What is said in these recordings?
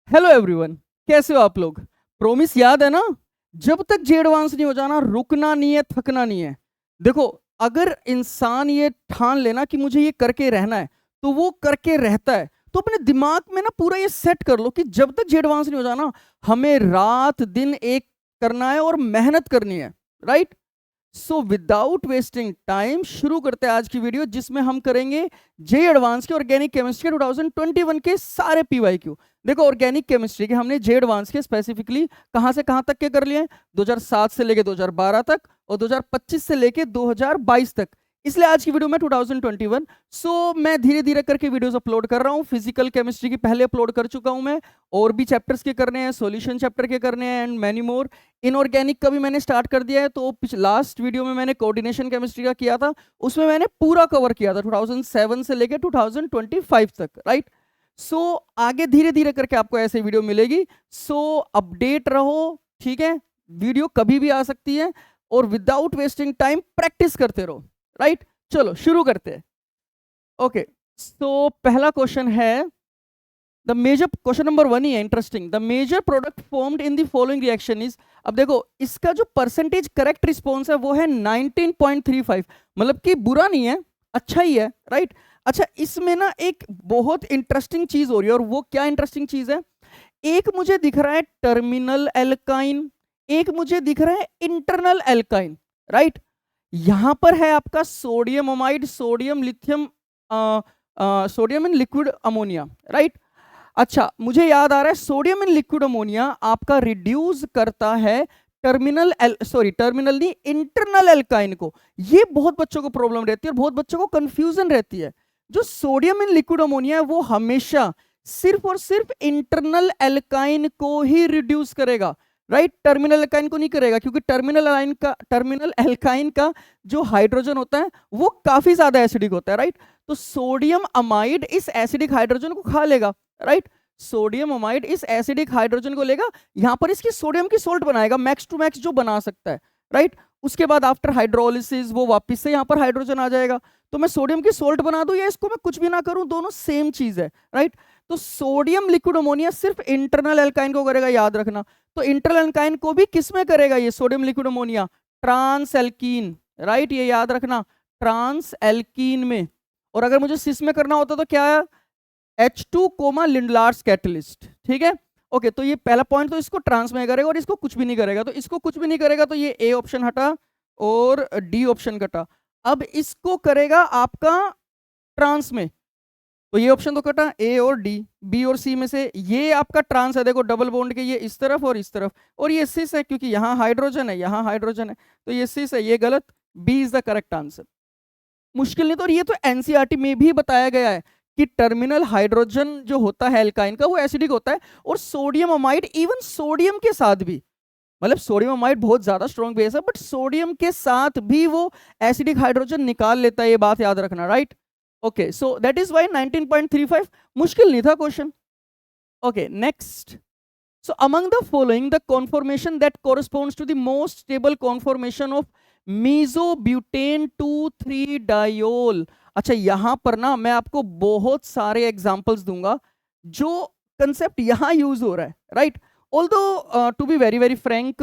Hello everyone, कैसे हो आप लोग। प्रोमिस याद है ना। जब तक जे एडवांस नहीं हो जाना, रुकना नहीं है, थकना नहीं है। देखो, अगर इंसान ये ठान लेना कि मुझे ये करके रहना है, तो वो करके रहता है। तो अपने दिमाग में ना पूरा ये सेट कर लो कि जब तक जे एडवांस नहीं हो जाना, हमें रात दिन एक करना है और मेहनत करनी है। Right. So without wasting time शुरू करते हैं आज की वीडियो, जिसमें हम करेंगे जे एडवांस के ऑर्गेनिक केमिस्ट्री 2021 के सारे पीवाईक्यू। देखो, ऑर्गेनिक केमिस्ट्री के हमने जे एडवांस के स्पेसिफिकली कहां से कहां तक के कर लिए हैं, 2007 से लेके 2012 तक और 2025 से लेके 2022 तक। इसलिए आज की वीडियो में 2021। सो मैं धीरे धीरे करके वीडियोस अपलोड कर रहा हूँ। फिजिकल केमिस्ट्री की पहले अपलोड कर चुका हूँ मैं, और भी चैप्टर्स के करने हैं, सॉल्यूशन चैप्टर के करने हैं एंड मैनी मोर। इनऑर्गेनिक का भी मैंने स्टार्ट कर दिया है। तो लास्ट वीडियो में मैंने कोऑर्डिनेशन केमिस्ट्री का किया था, उसमें मैंने पूरा कवर किया था 2007 से लेके 2025 तक। राइट। सो आगे धीरे धीरे करके आपको ऐसे वीडियो मिलेगी। सो अपडेट रहो, ठीक है। वीडियो कभी भी आ सकती है, और विदाउट वेस्टिंग टाइम प्रैक्टिस करते रहो। राइट। चलो शुरू करते हैं। ओके। सो पहला क्वेश्चन है, द मेजर, क्वेश्चन नंबर 1 ही है, interesting. The major product formed in the following reaction is. अब देखो, इसका जो परसेंटेज करेक्ट रिस्पॉन्स है वो है 19.35। मतलब कि बुरा नहीं है, अच्छा ही है। राइट। अच्छा, इसमें ना एक बहुत इंटरेस्टिंग चीज हो रही है, और वो क्या इंटरेस्टिंग चीज है। एक मुझे दिख रहा है टर्मिनल एल्काइन, एक मुझे दिख रहा है इंटरनल एल्काइन। राइट। यहां पर है आपका sodium amide, sodium lithium, sodium in liquid ammonia. Right. अच्छा, मुझे याद आ रहा है सोडियम इन लिक्विड अमोनिया आपका रिड्यूस करता है टर्मिनल सॉरी टर्मिनल नहीं, इंटरनल एल्काइन को। ये बहुत बच्चों को प्रॉब्लम रहती है और बहुत बच्चों को कंफ्यूजन रहती है। जो सोडियम इन लिक्विड अमोनिया है वो हमेशा सिर्फ और सिर्फ इंटरनल एल्काइन को ही रिड्यूस करेगा। राइट। टर्मिनल एल्काइन को नहीं करेगा, क्योंकि टर्मिनल एल्काइन का जो हाइड्रोजन होता है वो काफी ज्यादा एसिडिक होता है। राइट। तो सोडियम अमाइड इस एसिडिक हाइड्रोजन को खा लेगा। राइट। सोडियम अमाइड इस एसिडिक हाइड्रोजन को लेगा, यहां पर इसकी सोडियम की सोल्ट बनाएगा, मैक्स टू मैक्स जो बना सकता है। राइट। उसके बाद आफ्टर हाइड्रोलिसिस वो वापस से यहां पर हाइड्रोजन आ जाएगा। तो मैं सोडियम की सोल्ट बना दूं या इसको मैं कुछ भी ना करूं, दोनों सेम चीज है। राइट। तो सोडियम लिक्विड अमोनिया सिर्फ इंटरनल एल्काइन को करेगा, याद रखना। तो इंटरनल एल्काइन को भी किस में करेगा ये sodium liquid ammonia? Trans alkene. Right, ये याद रखना, ट्रांस एल्कीन में। और अगर मुझे सिस में करना होता तो क्या है? H2 coma Lindlar's catalyst. ठीक है। ओके, तो ये पहला पॉइंट तो इसको ट्रांस में करेगा और इसको कुछ भी नहीं करेगा। तो इसको कुछ भी नहीं करेगा तो ये ए ऑप्शन हटा और डी ऑप्शन कटा। अब इसको करेगा आपका ट्रांस में, तो ये ऑप्शन तो कटा, ए और डी। बी और सी में से ये आपका ट्रांस है, देखो डबल बॉन्ड के, ये इस तरफ और इस तरफ, और ये सिस है क्योंकि यहाँ हाइड्रोजन है, यहाँ हाइड्रोजन है, तो ये सिस है, ये गलत। B is the correct answer. मुश्किल नहीं। तो और ये तो एनसीईआरटी में भी बताया गया है कि टर्मिनल हाइड्रोजन जो होता है एल्काइन का वो एसिडिक होता है, और सोडियम अमाइड इवन सोडियम के साथ भी, मतलब सोडियम अमाइड बहुत ज्यादा स्ट्रॉन्ग बेस है, बट सोडियम के साथ भी वो एसिडिक हाइड्रोजन निकाल लेता है, ये बात याद रखना। Right. Okay, so that is why 19.35। मुश्किल नहीं था question. Okay, next. So among the following, the conformation that corresponds to the most stable conformation of mesobutane 2,3 diol। अच्छा, यहां पर ना मैं आपको बहुत सारे एग्जांपल्स दूंगा जो कंसेप्ट यहां यूज हो रहा है। Right. Although to be very very frank,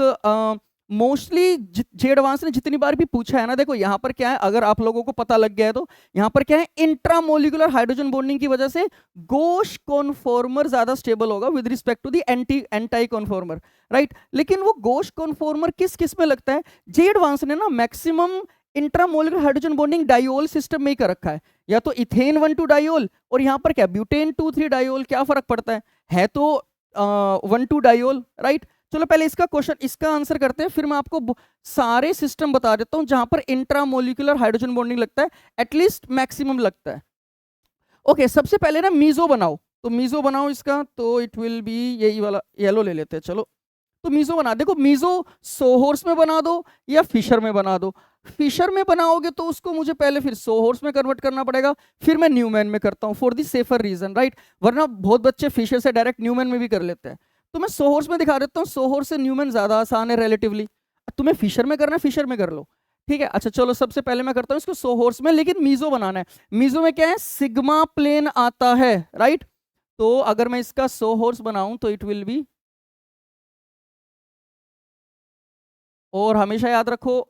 mostly J advance ने जितनी बार भी पूछा है ना, देखो यहाँ पर क्या है, अगर आप लोगों को पता लग गया है तो यहाँ पर क्या है, इंट्रामोलिकुलर हाइड्रोजन बॉन्डिंग की वजह से गोश कॉन्फॉर्मर ज्यादा स्टेबल होगा with respect to the anti conformer. Right. लेकिन वो गोश कॉन्फॉर्मर किस किस में लगता है? जे एडवांस ने ना maximum intramolecular hydrogen bonding diol system में ही कर रखा है, या तो इथेन 1,2 डायोल, और यहाँ पर क्या ब्यूटेन 2,3 डायोल। क्या फर्क पड़ता है तो 1,2 डायोल। राइट। चलो पहले इसका क्वेश्चन, इसका आंसर करते हैं, फिर मैं आपको सारे सिस्टम बता देता हूं जहां पर इंट्रामोलिकुलर हाइड्रोजन बॉन्डिंग लगता है, एटलीस्ट मैक्सिमम लगता है। ओके, सबसे पहले ना मीजो बनाओ, तो मीजो बनाओ इसका, तो इट विल बी यही वाला, येलो ले लेते हैं। चलो, तो मीजो बना, देखो मीजो सोहोर्स में बना दो या फिशर में बना दो। फिशर में बनाओगे तो उसको मुझे पहले फिर सोहोर्स में कन्वर्ट करना पड़ेगा, फिर मैं न्यूमैन में करता हूँ for the safer reason. Right. वरना बहुत बच्चे फिशर से डायरेक्ट न्यूमैन में भी कर लेते हैं। तो मैं सोहोर्स में दिखा देता हूँ, सोहोर्स से न्यूमैन ज्यादा आसान है रिलेटिवली। तुम्हें फिशर में करना है, फिशर में कर लो। ठीक है। अच्छा चलो, सबसे पहले मैं करता हूँ इसको सोहोर्स में, लेकिन मीजो बनाना है। मीजो में क्या है, सिग्मा प्लेन आता है। राइट। तो अगर मैं इसका 100 हॉर्स बनाऊं तो इट विल बी, और हमेशा याद रखो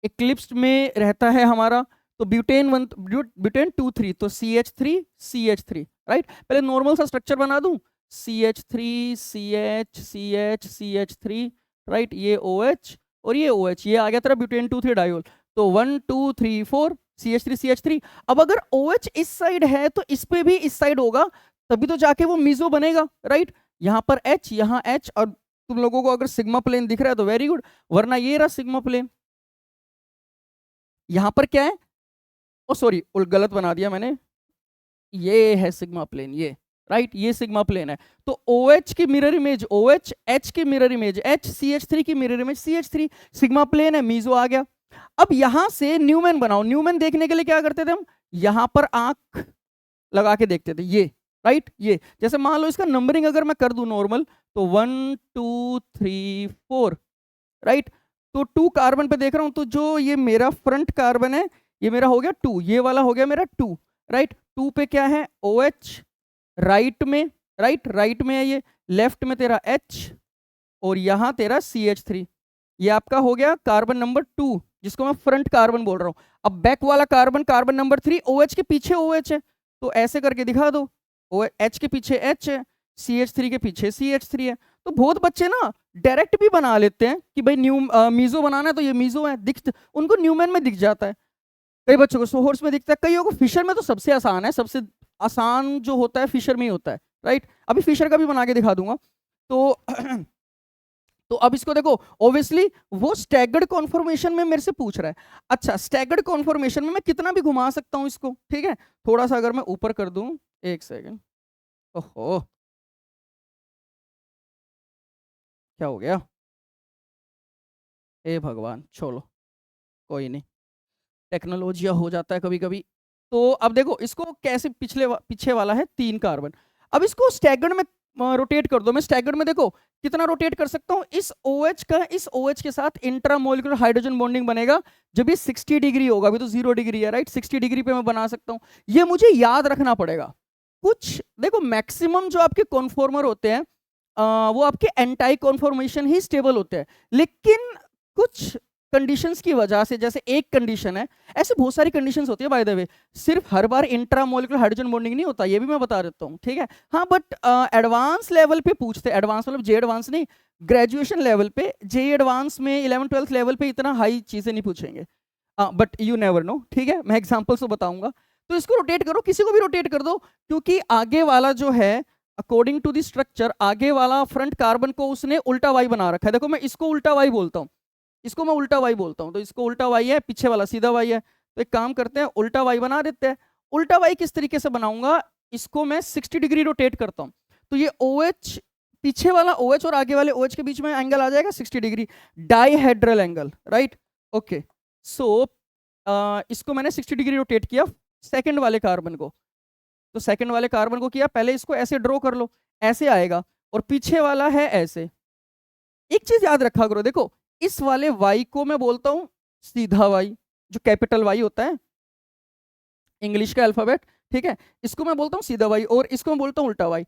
इक्लिप्स में रहता है हमारा, तो ब्यूटेन वन, ब्यूटेन 2 3, तो CH3 राइट। पहले नॉर्मल सा स्ट्रक्चर बना दूं, CH3 CH राइट, ये OH और ये OH, ये आ गया तेरा ब्यूटेन 2 3 डायोल। तो 1 2 3 4 CH3। अब अगर OH इस साइड है तो इस पे भी इस साइड होगा, तभी तो जाके वो मीजो बनेगा राइट। यहाँ पर H, यहाँ H, और तुम लोगों को अगर सिग्मा प्लेन दिख रहा है तो वेरी गुड, वरना ये रहा सिग्मा प्लेन। यहां पर क्या है, ओ सॉरी गलत बना दिया मैंने, ये है सिग्मा प्लेन, ये राइट, ये सिग्मा प्लेन है। तो OH की मिरर इमेज OH, H की मिरर इमेज H, CH3 की mirror image CH3, sigma plane है, मीजो आ गया। अब यहां से न्यूमैन बनाओ। न्यूमैन देखने के लिए क्या करते थे हम, यहां पर आंख लगा के देखते थे, ये राइट। ये जैसे मान लो इसका नंबरिंग अगर मैं कर दूं नॉर्मल, तो 1 2 3 4 राइट। तो 2 कार्बन पे देख रहा हूं, तो जो ये मेरा फ्रंट कार्बन है ये मेरा हो गया 2, ये वाला हो गया मेरा 2 राइट। 2 पे क्या है OH राइट में, राइट में है ये, लेफ्ट में तेरा H, और यहां तेरा CH3। ये आपका हो गया कार्बन नंबर 2, जिसको मैं फ्रंट कार्बन बोल रहा हूं। अब बैक वाला कार्बन, कार्बन नंबर 3, OH के पीछे OH है, तो ऐसे करके दिखा दो, H के पीछे H है, CH3 के पीछे CH3 है। तो बहुत बच्चे ना डायरेक्ट भी बना लेते हैं कि भाई मीजो बनाना है तो ये मीजो है, उनको न्यूमैन में दिख जाता है, कई बच्चों को सोहर्स में दिखता है, कईयों को फिशर में। तो सबसे आसान है, सबसे आसान जो होता है फिशर में ही होता है राइट। अभी फिशर का भी बना के दिखा दूंगा। तो तो अब इसको देखो, ऑब्वियसली वो स्टैगर्ड कॉन्फॉर्मेशन में मेरे से पूछ रहा है। अच्छा, स्टैगर्ड कॉन्फॉर्मेशन में मैं कितना भी घुमा सकता हूं इसको, ठीक है। थोड़ा सा अगर मैं ऊपर कर दूं, एक सेकेंड, ओहो क्या हो गया, ए भगवान, छोड़ो कोई नहीं, टेक्नोलॉजिया हो जाता है कभी कभी। तो अब देखो इसको कैसे, पीछे वाला है 3 कार्बन, अब इसको स्टैगर्ड में रोटेट कर दो। मैं स्टैगर्ड में देखो कितना रोटेट कर सकता हूं, इस OH का इस OH के साथ इंट्रामोलिकुलर हाइड्रोजन बॉन्डिंग बनेगा जब ये 60 डिग्री होगा, अभी तो 0 डिग्री है राइट। 60 डिग्री पे मैं बना सकता हूं, ये मुझे याद रखना पड़ेगा। कुछ देखो मैक्सिमम जो आपके कॉन्फॉर्मर होते हैं वो आपके एंटाई कॉन्फॉर्मेशन ही स्टेबल होते हैं, लेकिन कुछ कंडीशंस की वजह से, जैसे एक कंडीशन है, ऐसे बहुत सारी कंडीशंस होती है बाय द वे, सिर्फ हर बार इंट्रामोलिकुलर हाइड्रोजन बॉन्डिंग नहीं होता, ये भी मैं बता देता हूँ, ठीक है। हाँ, बट एडवांस लेवल पे पूछते हैं, एडवांस मतलब जे एडवांस नहीं, ग्रेजुएशन लेवल पे, जे एडवांस में 11th-12th लेवल पे इतना हाई चीजें नहीं पूछेंगे, बट यू नेवर नो, ठीक है। मैं एग्जाम्पल से बताऊंगा। तो इसको रोटेट करो, किसी को भी रोटेट कर दो, क्योंकि आगे वाला जो है अकॉर्डिंग टू द स्ट्रक्चर, आगे वाला फ्रंट कार्बन को उसने उल्टा वाई बना रखा है। देखो मैं इसको उल्टा वाई बोलता हूँ, इसको मैं उल्टा वाई बोलता हूँ, तो इसको उल्टा वाई है, पीछे वाला सीधा वाई है। तो एक काम करते हैं, उल्टा वाई बना देते हैं। उल्टा वाई किस तरीके से बनाऊंगा, इसको मैं 60 डिग्री रोटेट करता हूँ, तो ये OH, पीछे वाला OH और आगे वाले OH के बीच में एंगल आ जाएगा 60 degree, dihedral angle right. Okay, so इसको मैंने 60 डिग्री रोटेट किया सेकंड वाले कार्बन को। तो सेकंड वाले कार्बन को किया, पहले इसको ऐसे ड्रॉ कर लो, ऐसे आएगा, और पीछे वाला है ऐसे। एक चीज याद रखा करो, देखो इस वाले वाई को मैं बोलता हूं सीधा वाई, जो कैपिटल वाई होता है इंग्लिश का अल्फाबेट, ठीक है, इसको मैं बोलता हूं सीधा वाई, और इसको मैं बोलता हूं उल्टा वाई।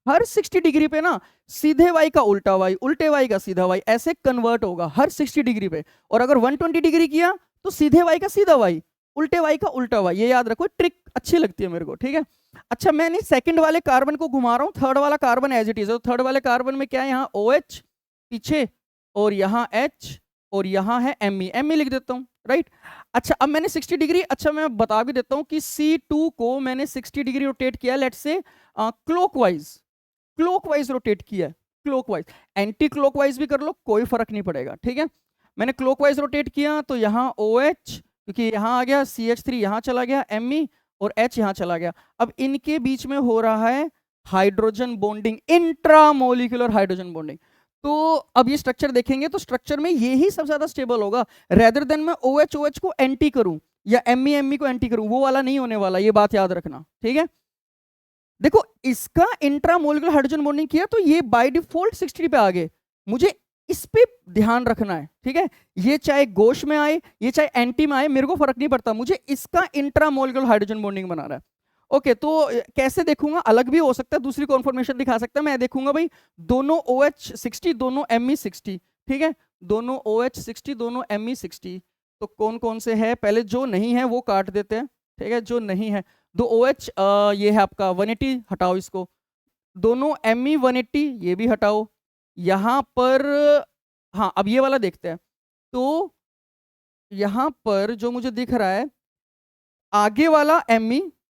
हर 60 डिग्री पे ना सीधे वाई का उल्टा वाई, उल्टे वाई का सीधा वाई, ऐसे कन्वर्ट होगा हर 60 डिग्री पे। और अगर 120 डिग्री किया तो सीधे वाई का सीधा वाई, उल्टे वाई का उल्टा वाई। ये याद रखो, ट्रिक अच्छी लगती है मेरे को, ठीक है। अच्छा, मैंने सेकंड वाले कार्बन को घुमा रहा हूँ, थर्ड वाला कार्बन एज इट इज है। थर्ड वाले कार्बन में क्या है, यहाँ OH पीछे, और यहाँ H, और यहाँ है Me लिख देता हूँ राइट। अच्छा, अब मैंने 60 डिग्री, अच्छा मैं बता भी देता हूँ कि C2 को मैंने 60 डिग्री रोटेट किया, लेट्स से क्लॉकवाइज रोटेट किया है, क्लॉकवाइज, एंटी क्लॉकवाइज भी कर लो, कोई फर्क नहीं पड़ेगा, ठीक है। मैंने क्लॉकवाइज रोटेट किया तो यहाँ OH, क्योंकि यहाँ आ गया, CH3 यहाँ चला गया, Me और H यहाँ चला गया। अब इनके बीच में हो रहा है hydrogen bonding, intramolecular hydrogen bonding. तो अब ये स्ट्रक्चर देखेंगे तो स्ट्रक्चर में ये ही सबसे ज्यादा स्टेबल होगा, रेदर देन मैं OH को एंटी करूं या Me को एंटी करूं, वो वाला नहीं होने वाला, ये बात याद रखना, ठीक है। देखो इसका इंट्रामोलिकुलर हाइड्रोजन बॉन्डिंग किया तो ये बाय डिफॉल्ट 60 पे आ गए, मुझे इस पे ध्यान रखना है, ठीक है। ये चाहे गोश में आए, ये चाहे एंटी में आए, मेरे को फर्क नहीं पड़ता, मुझे इसका इंट्रामोलिकुलर हाइड्रोजन बॉन्डिंग बनाना है। ओके, तो कैसे देखूंगा? अलग भी हो सकता है, दूसरी कॉन्फर्मेशन दिखा सकता है। मैं देखूंगा भाई दोनों OH60 दोनों Me60, ठीक है, दोनों OH60 दोनों Me60। तो कौन कौन से है? पहले जो नहीं है वो काट देते हैं, ठीक है, जो नहीं है। दो OH ये है आपका 180, हटाओ इसको। दोनों Me180 ये भी हटाओ। यहाँ पर हाँ, अब ये वाला देखते हैं। तो यहाँ पर जो मुझे दिख रहा है, आगे वाला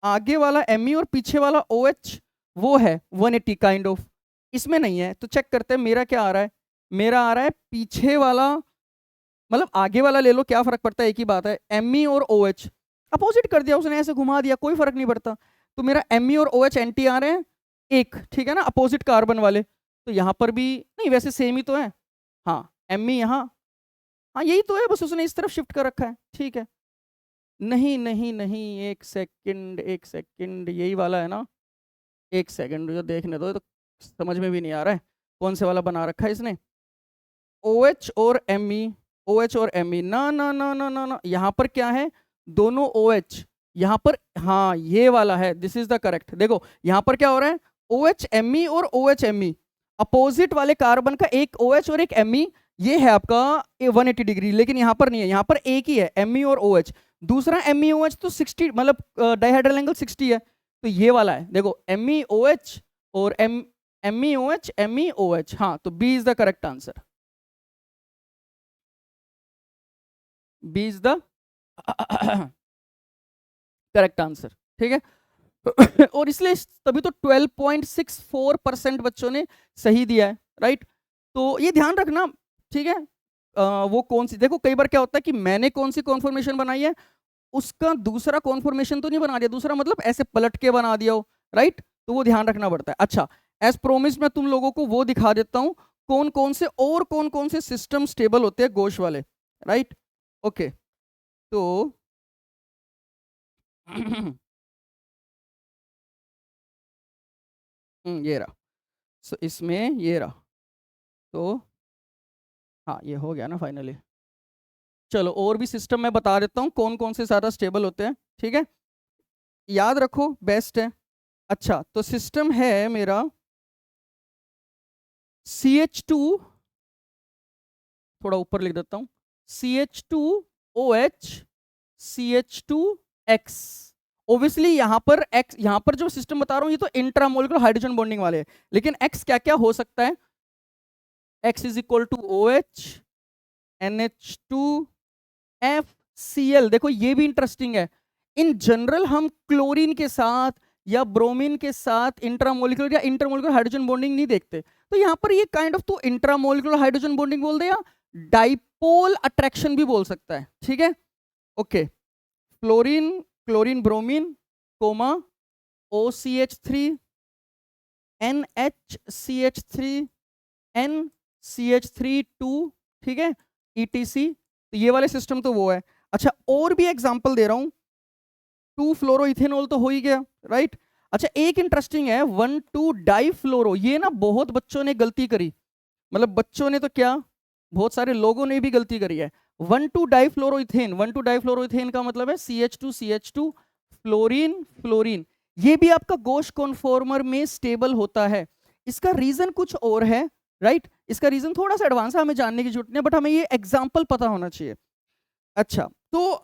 आगे वाला Me और पीछे वाला OH वो है 180 काइंड ऑफ, इसमें नहीं है। तो चेक करते हैं मेरा क्या आ रहा है। मेरा आ रहा है पीछे वाला, मतलब आगे वाला ले लो, क्या फर्क पड़ता है, एक ही बात है। Me और OH अपोजिट कर दिया उसने, ऐसे घुमा दिया, कोई फर्क नहीं पड़ता। तो मेरा Me और OH एंटी आ रहे हैं एक, ठीक है ना, अपोजिट कार्बन वाले। तो यहाँ पर भी नहीं, वैसे सेम ही तो है। हाँ, Me यहाँ, हाँ यही तो है, बस उसने इस तरफ शिफ्ट कर रखा है, ठीक है। नहीं नहीं नहीं, एक सेकंड एक सेकंड, यही वाला है ना? एक सेकंड जो देखने दो, तो समझ में भी नहीं आ रहा है कौन से वाला बना रखा है इसने। OH और Me, OH और Me, ना ना ना ना ना ना, यहाँ पर क्या है? दोनों OH यहाँ पर, हाँ ये वाला है, दिस इज द करेक्ट। देखो यहाँ पर क्या हो रहा है, OH Me और OH Me, अपोजिट वाले कार्बन का एक OH और एक Me, ये है आपका 180 डिग्री। लेकिन यहाँ पर नहीं है, यहाँ पर एक ही है Me और OH। दूसरा MeOH तो 60, मतलब डाइहेड्रल एंगल 60 है। तो ये वाला है, देखो MeOH और MeOH MeOH, हाँ तो B is the correct answer. B is the correct answer, ठीक है। और इसलिए तभी तो 12.64% बच्चों ने सही दिया है, राइट। तो ये ध्यान रखना, ठीक है। वो कौन सी, देखो कई बार क्या होता है कि मैंने कौन सी कॉन्फर्मेशन बनाई है, उसका दूसरा कॉन्फर्मेशन तो नहीं बना दिया, दूसरा मतलब ऐसे पलट के बना दिया हो, राइट। तो वो ध्यान रखना पड़ता है। अच्छा, एज प्रोमिस मैं तुम लोगों को वो दिखा देता हूँ, कौन कौन से सिस्टम स्टेबल होते हैं गोश वाले, राइट। ओके, तो ये रहा। सो इसमें ये रहा। तो हाँ, ये हो गया ना फाइनली। चलो और भी सिस्टम मैं बता देता हूँ कौन कौन से ज़्यादा स्टेबल होते हैं, ठीक है, याद रखो, बेस्ट है। अच्छा, तो सिस्टम है मेरा CH2, थोड़ा ऊपर लिख देता हूँ, CH2OH CH2X। ओब्वियसली यहाँ पर X, यहाँ पर जो सिस्टम बता रहा हूँ ये तो इंट्रामोलिकुलर हाइड्रोजन बॉन्डिंग वाले हैं, लेकिन X क्या क्या हो सकता है? X is equal to OH NH2FCl। देखो ये भी इंटरेस्टिंग है। इन जनरल हम क्लोरीन के साथ या ब्रोमीन के साथ इंट्रामोलिकुलर या इंटरमोलिकुलर हाइड्रोजन बॉन्डिंग नहीं देखते। तो यहाँ पर ये काइंड ऑफ तो इंट्रामोलिकुलर हाइड्रोजन बॉन्डिंग बोल दे या डाइपोल अट्रैक्शन भी बोल सकता है, ठीक है। Okay, fluorine chlorine bromine comma OCH3 NHCH3 NCH3 2, ठीक है, ETC। तो ये वाले सिस्टम तो वो है। अच्छा, और भी एग्जांपल दे रहा हूं, 2-फ्लोरोइथेनॉल तो हो ही गया, राइट। अच्छा, एक इंटरेस्टिंग है 1,2-डाइफ्लोरो। ये ना बहुत बच्चों ने गलती करी, मतलब बच्चों ने तो क्या, बहुत सारे लोगों ने भी गलती करी है। 1,2-डाइफ्लोरोइथेन, 1,2-डाइफ्लोरोइथेन का मतलब है CH2 फ्लोरीन फ्लोरीन। ये भी आपका गोश कॉन्फॉर्मर में स्टेबल होता है। इसका रीजन कुछ और है, राइट। इसका रीजन थोड़ा सा एडवांस है, हमें जानने की जरूरत नहीं, बट हमें ये एग्जाम्पल पता होना चाहिए। अच्छा, तो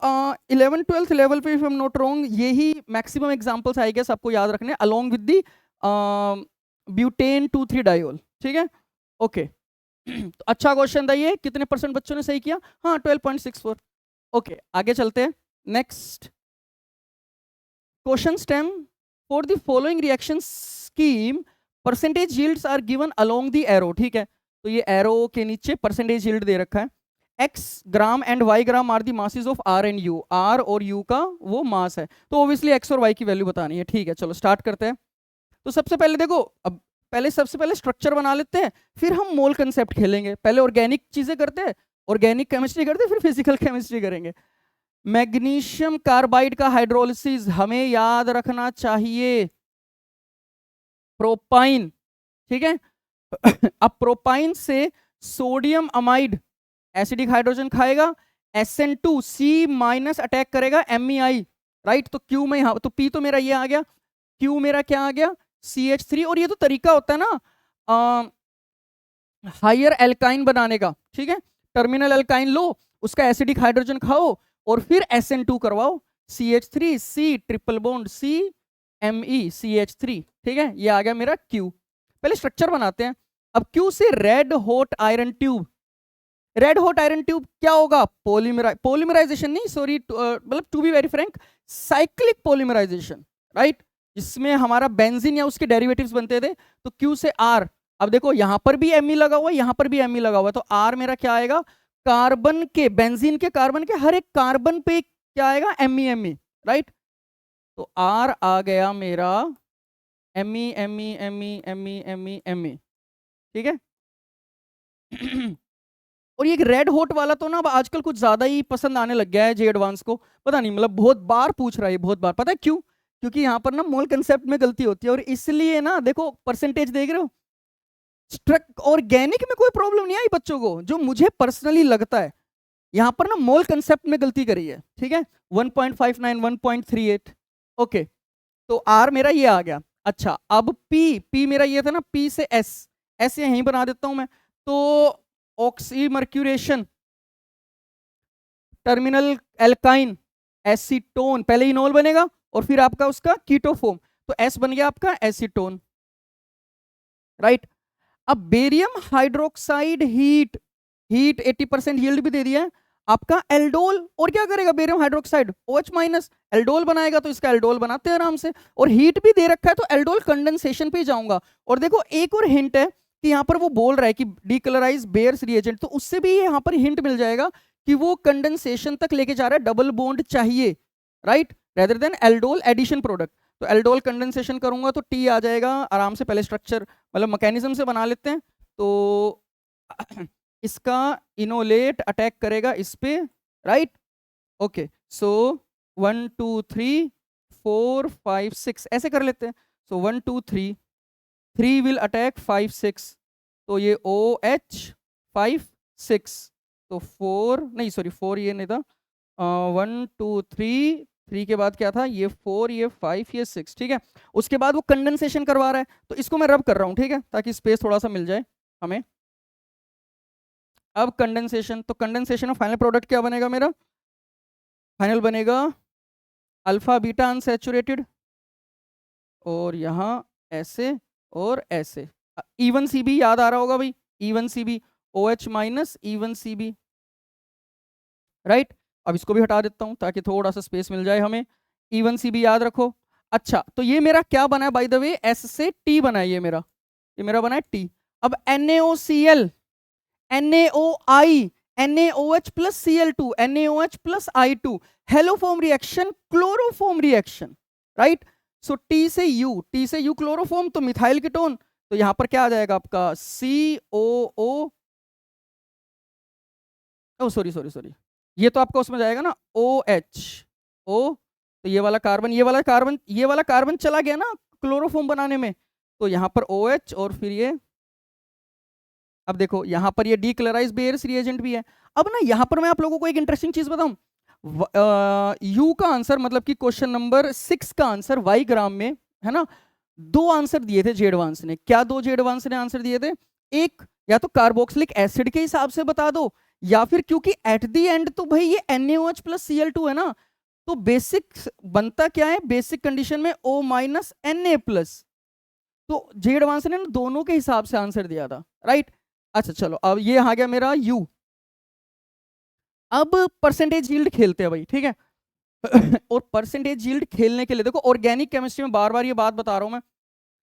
11th-12th लेवल पे, if I am not wrong, यही मैक्सिमम एग्जांपल्स आई गेस आपको याद रखने, अलोंग विद दी ब्यूटेन 2,3-डायोल, ठीक है। ओके, तो अच्छा क्वेश्चन था ये। कितने % बच्चों ने सही किया? हाँ, 12.64। ओके, आगे चलते हैं। Next question stem, for the following reaction scheme percentage yields are given along the arrow, ठीक है। तो ये एरो के नीचे परसेंटेज यील्ड दे रखा है। X gram and Y gram are the masses of R and U, R और U का वो मास है, तो ऑब्वियसली X और Y की वैल्यू बतानी है, ठीक है। चलो स्टार्ट करते हैं। तो सबसे पहले देखो, अब सबसे पहले स्ट्रक्चर बना लेते हैं, फिर हम मोल कंसेप्ट खेलेंगे। पहले ऑर्गेनिक चीजें करते हैं, ऑर्गेनिक केमिस्ट्री करते हैं, फिर फिजिकल केमिस्ट्री करेंगे। मैग्नीशियम कार्बाइड का हाइड्रोलिसिस हमें याद रखना चाहिए, प्रोपाइन, ठीक है। अब प्रोपाइन से सोडियम अमाइड एसिडिक हाइड्रोजन खाएगा, SN2 C- अटैक करेगा MEI, राइट। तो Q में यहाँ तो P तो मेरा ये आ गया, क्यू मेरा क्या आ गया, CH3। और ये तो तरीका होता है ना हायर एल्काइन बनाने का, ठीक है। टर्मिनल एल्काइन लो, उसका एसिडिक हाइड्रोजन खाओ और फिर SN2 करवाओ, CH3 C triple bond CMe CH3, ठीक है। ये आ गया मेरा Q। पहले स्ट्रक्चर बनाते हैं। अब Q से red hot iron tube, red hot iron tube क्या होगा, पॉलीमराइजेशन नहीं, सॉरी, मतलब to be very frank, cyclic polymerisation, right, जिसमें हमारा बेंजीन या उसके डेरिवेटिव्स बनते थे। तो Q से R, अब देखो यहां पर भी Me लगा हुआ है, यहां पर भी Me लगा हुआ है, तो R मेरा क्या आएगा, कार्बन के, बेंजीन के कार्बन के हर एक कार्बन पे क्या आएगा, Me, राइट। तो R आ गया मेरा Me, ठीक है। और ये रेड हॉट वाला तो ना अब आजकल कुछ ज्यादा ही पसंद आने लग गया है जे एडवांस को, पता नहीं, मतलब बहुत बार पूछ रहा है, बहुत बार। पता है क्यों? क्योंकि यहाँ पर ना मोल कंसेप्ट में गलती होती है, और इसलिए ना देखो परसेंटेज देख रहे हो, स्ट्रक ऑर्गेनिक में कोई प्रॉब्लम नहीं आई बच्चों को, जो मुझे पर्सनली लगता है यहाँ पर ना मोल कंसेप्ट में गलती करी है, ठीक है। 1.59 1.38, ओके। तो आर मेरा ये आ गया। अच्छा, अब पी मेरा ये था ना, पी से एस यहीं बना देता हूं मैं। तो ऑक्सीमर्क्यूरेशन, टर्मिनल एल्काइन, एसीटोन, पहले इनोल बनेगा और फिर आपका उसका कीटोफॉर्म, तो एस बन गया आपका एसीटोन, राइट। अब बेरियम हाइड्रोक्साइड हीट, 80% यील्ड भी दे दिया है आपका एल्डोल, और क्या करेगा barium hydroxide, OH minus, aldol बनाएगा, तो इसका एल्डोल बनाते हैं आराम से, और हीट भी दे रखा है, तो एल्डोल कंडेंसेशन पे जाऊंगा। और देखो एक और हिंट है कि यहाँ पर वो बोल रहा है कि डीकलराइज बेयर्स रिएजेंट, तो उससे भी यहाँ पर हिंट मिल जाएगा कि वो कंडेंसेशन तक लेके जा रहा है, डबल बॉन्ड चाहिए, right, rather than aldol addition product. तो एल्डोल कंडेंसेशन करूंगा तो टी आ जाएगा आराम से। पहले स्ट्रक्चर मतलब मैकेनिज्म से बना लेते हैं। तो इसका इनोलेट अटैक करेगा इस पे, राइट, ओके। सो 1 2 3 4 5 6 ऐसे कर लेते हैं। सो 1 2 3, 3 विल अटैक 5 6, तो ये OH 5 6, तो 4 नहीं, सॉरी 4 ये नहीं था, 1 2 3, 3 के बाद क्या था, ये 4, ये 5, ये 6, ठीक है। उसके बाद वो कंडेंसेशन करवा रहा है, तो इसको मैं रब कर रहा हूँ, ठीक है, ताकि स्पेस थोड़ा सा मिल जाए हमें। अब कंडेंसेशन, तो कंडेंसेशन में फाइनल प्रोडक्ट क्या बनेगा मेरा, फाइनल बनेगा अल्फा बीटा अनसैचुरेटेड, और यहाँ ऐसे और ऐसे, इवन CB याद आ रहा होगा भाई, even CB, OH minus even CB, right. अब इसको भी हटा देता हूं ताकि थोड़ा सा स्पेस मिल जाए हमें, इवन CB याद रखो। अच्छा, तो ये मेरा क्या बना है बाय द वे, S से T बना है, ये मेरा बना है T। अब NaOCl, NaOI, NaOH plus Cl2, NaOH plus I2, haloform reaction, chloroform reaction, right. So T से U क्लोरोफॉर्म, तो मिथाइल कीटोन, तो यहां पर क्या आ जाएगा आपका COO, ओ सॉरी, ये तो आपका उसमें जाएगा ना OH, O, तो ये वाला कार्बन, ये वाला कार्बन चला गया ना क्लोरोफॉर्म बनाने में, तो यहां पर OH, और फिर ये, अब देखो यहां पर ये डीक्लोराइज बेयर्स रिएजेंट भी है। अब ना यहां पर मैं आप लोगों को एक इंटरेस्टिंग चीज बताऊं, यू का आंसर, मतलब कि क्वेश्चन नंबर 6 का आंसर वाई ग्राम में है ना, 2 आंसर दिए थे जे एडवांस ने। क्या 2 जे एडवांस ने आंसर दिए थे, एक या तो कार्बोक्सिलिक एसिड के हिसाब से बता दो, या फिर क्योंकि एट द एंड तो भाई ये NaOH plus Cl2 है ना, तो बेसिक बनता क्या है, बेसिक कंडीशन में O माइनस Na+, तो जे एडवांस ने दोनों के हिसाब से आंसर दिया था, राइट। अच्छा चलो, अब ये आ गया मेरा U। अब परसेंटेज यील्ड खेलते हैं भाई, ठीक है। और परसेंटेज यील्ड खेलने के लिए देखो, ऑर्गेनिक केमिस्ट्री में बार बार ये बात बता रहा हूं मैं,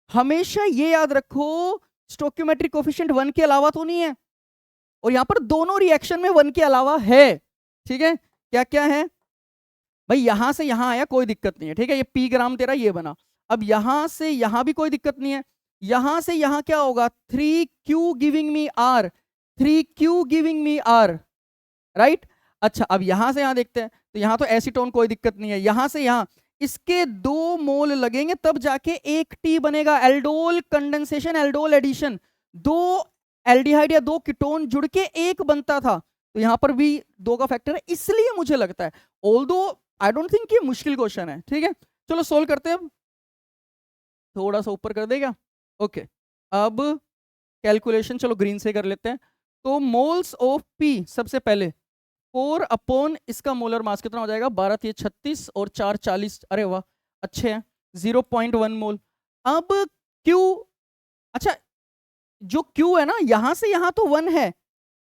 हमेशा ये याद रखो स्टोक्योमेट्रिक कोफिशिएंट 1 के अलावा तो नहीं है, और यहां पर दोनों रिएक्शन में 1 के अलावा है, ठीक है। क्या क्या है भाई, यहां से यहां आया कोई दिक्कत नहीं है, ठीक है, ये P ग्राम तेरा ये बना। अब यहां से यहां भी कोई दिक्कत नहीं है, यहां से यहां क्या होगा, 3Q giving me R, 3Q giving me R, right. अच्छा, अब यहां से यहां देखते हैं, तो यहां तो एसीटोन कोई दिक्कत नहीं है, यहां से यहां इसके 2 मोल लगेंगे तब जाके एक T बनेगा, aldol condensation, aldol addition, 2 aldehyde या 2 कीटोन जुड़ के एक बनता था, तो यहां पर भी 2 का फैक्टर है, इसलिए मुझे लगता है, ऑल्दो आई डोंट थिंक ये मुश्किल क्वेश्चन है, ठीक है। चलो सोल्व करते हैं अब। थोड़ा सा ऊपर कर देगा। ओके, अब कैलकुलेशन चलो ग्रीन से कर लेते हैं। तो मोल्स ऑफ पी सबसे पहले 4 अपॉन इसका मोलर मास कितना हो जाएगा, 12 3 36 और 4 40, अरे वाह अच्छे हैं, 0.1 मोल। अब क्यू, अच्छा जो क्यू है ना यहां से यहां तो 1 है,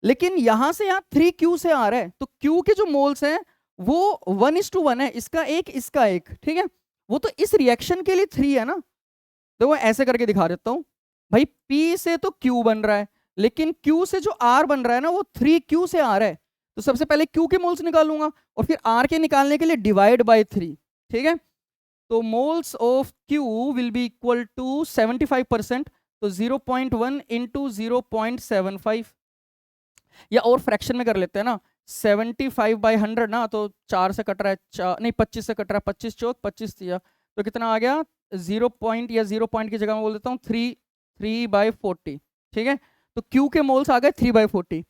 लेकिन यहां से यहां 3 क्यू से आ रहा है, तो क्यू के जो मोल्स हैं वो 1:1 है, इसका एक इसका एक, ठीक है। वो तो इस रिएक्शन के लिए 3 है ना, तो वो ऐसे करके दिखा देता हूं भाई। P से तो Q बन रहा है, लेकिन Q से जो R बन रहा है ना वो 3Q से आ रहा है, तो सबसे पहले Q के मोल्स निकालूंगा और फिर R के निकालने के लिए डिवाइड बाय 3, ठीक है। तो moles of Q will be equal to 75%, तो 0.1 इंटू 0.75, या और फ्रैक्शन में कर लेते हैं ना, 75/100 ना, तो 4 से कट रहा है, नहीं 25 से कट रहा है, 25 चौक 25 दिया, तो कितना आ गया 0 पॉइंट, या 0 पॉइंट की जगह मैं बोल देता हूँ 3/40, ठीक है। तो Q के मोल्स आ गए 3/40,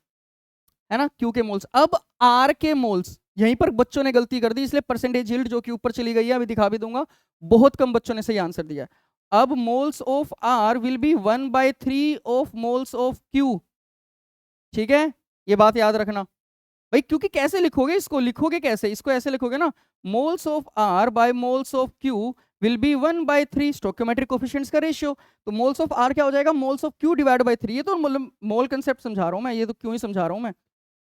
है ना, Q के मोल्स। अब R के मोल्स, यहीं पर बच्चों ने गलती कर दी, इसलिए परसेंटेज यील्ड जो कि ऊपर चली गई है अभी दिखा भी दूंगा, बहुत कम बच्चों ने सही आंसर दिया। अब moles of R will be 1/3 of moles of Q, ठीक है, ये बात याद रखना भाई, क्योंकि कैसे लिखोगे इसको, लिखोगे कैसे इसको, ऐसे लिखोगे ना, moles of R by moles of Q will be 1/3 stoichiometric coefficients का रेशियो। तो मोल्स ऑफ आर क्या हो जाएगा, moles of Q divide by 3, ये तो मोल कंसेप्ट समझा रहा हूं मैं, ये तो क्यों ही समझा रहा हूं मैं,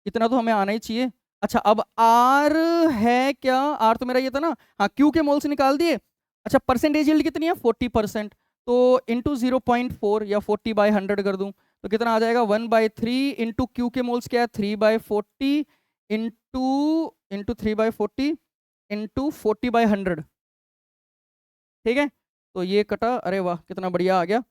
इतना तो हमें आना ही चाहिए। अच्छा अब आर है क्या, आर तो मेरा ये था ना, हाँ क्यू के मोल्स निकाल दिए। अच्छा परसेंटेज यील्ड कितनी है 40%, तो इंटू 0.4 या 40/100 कर दूं, तो कितना आ जाएगा 1/3 इंटू क्यू के मोल्स क्या है 3/40 इंटू इंटू 3/40 इंटू 40/100, ठीक है। तो ये कटा, अरे वाह कितना बढ़िया आ गया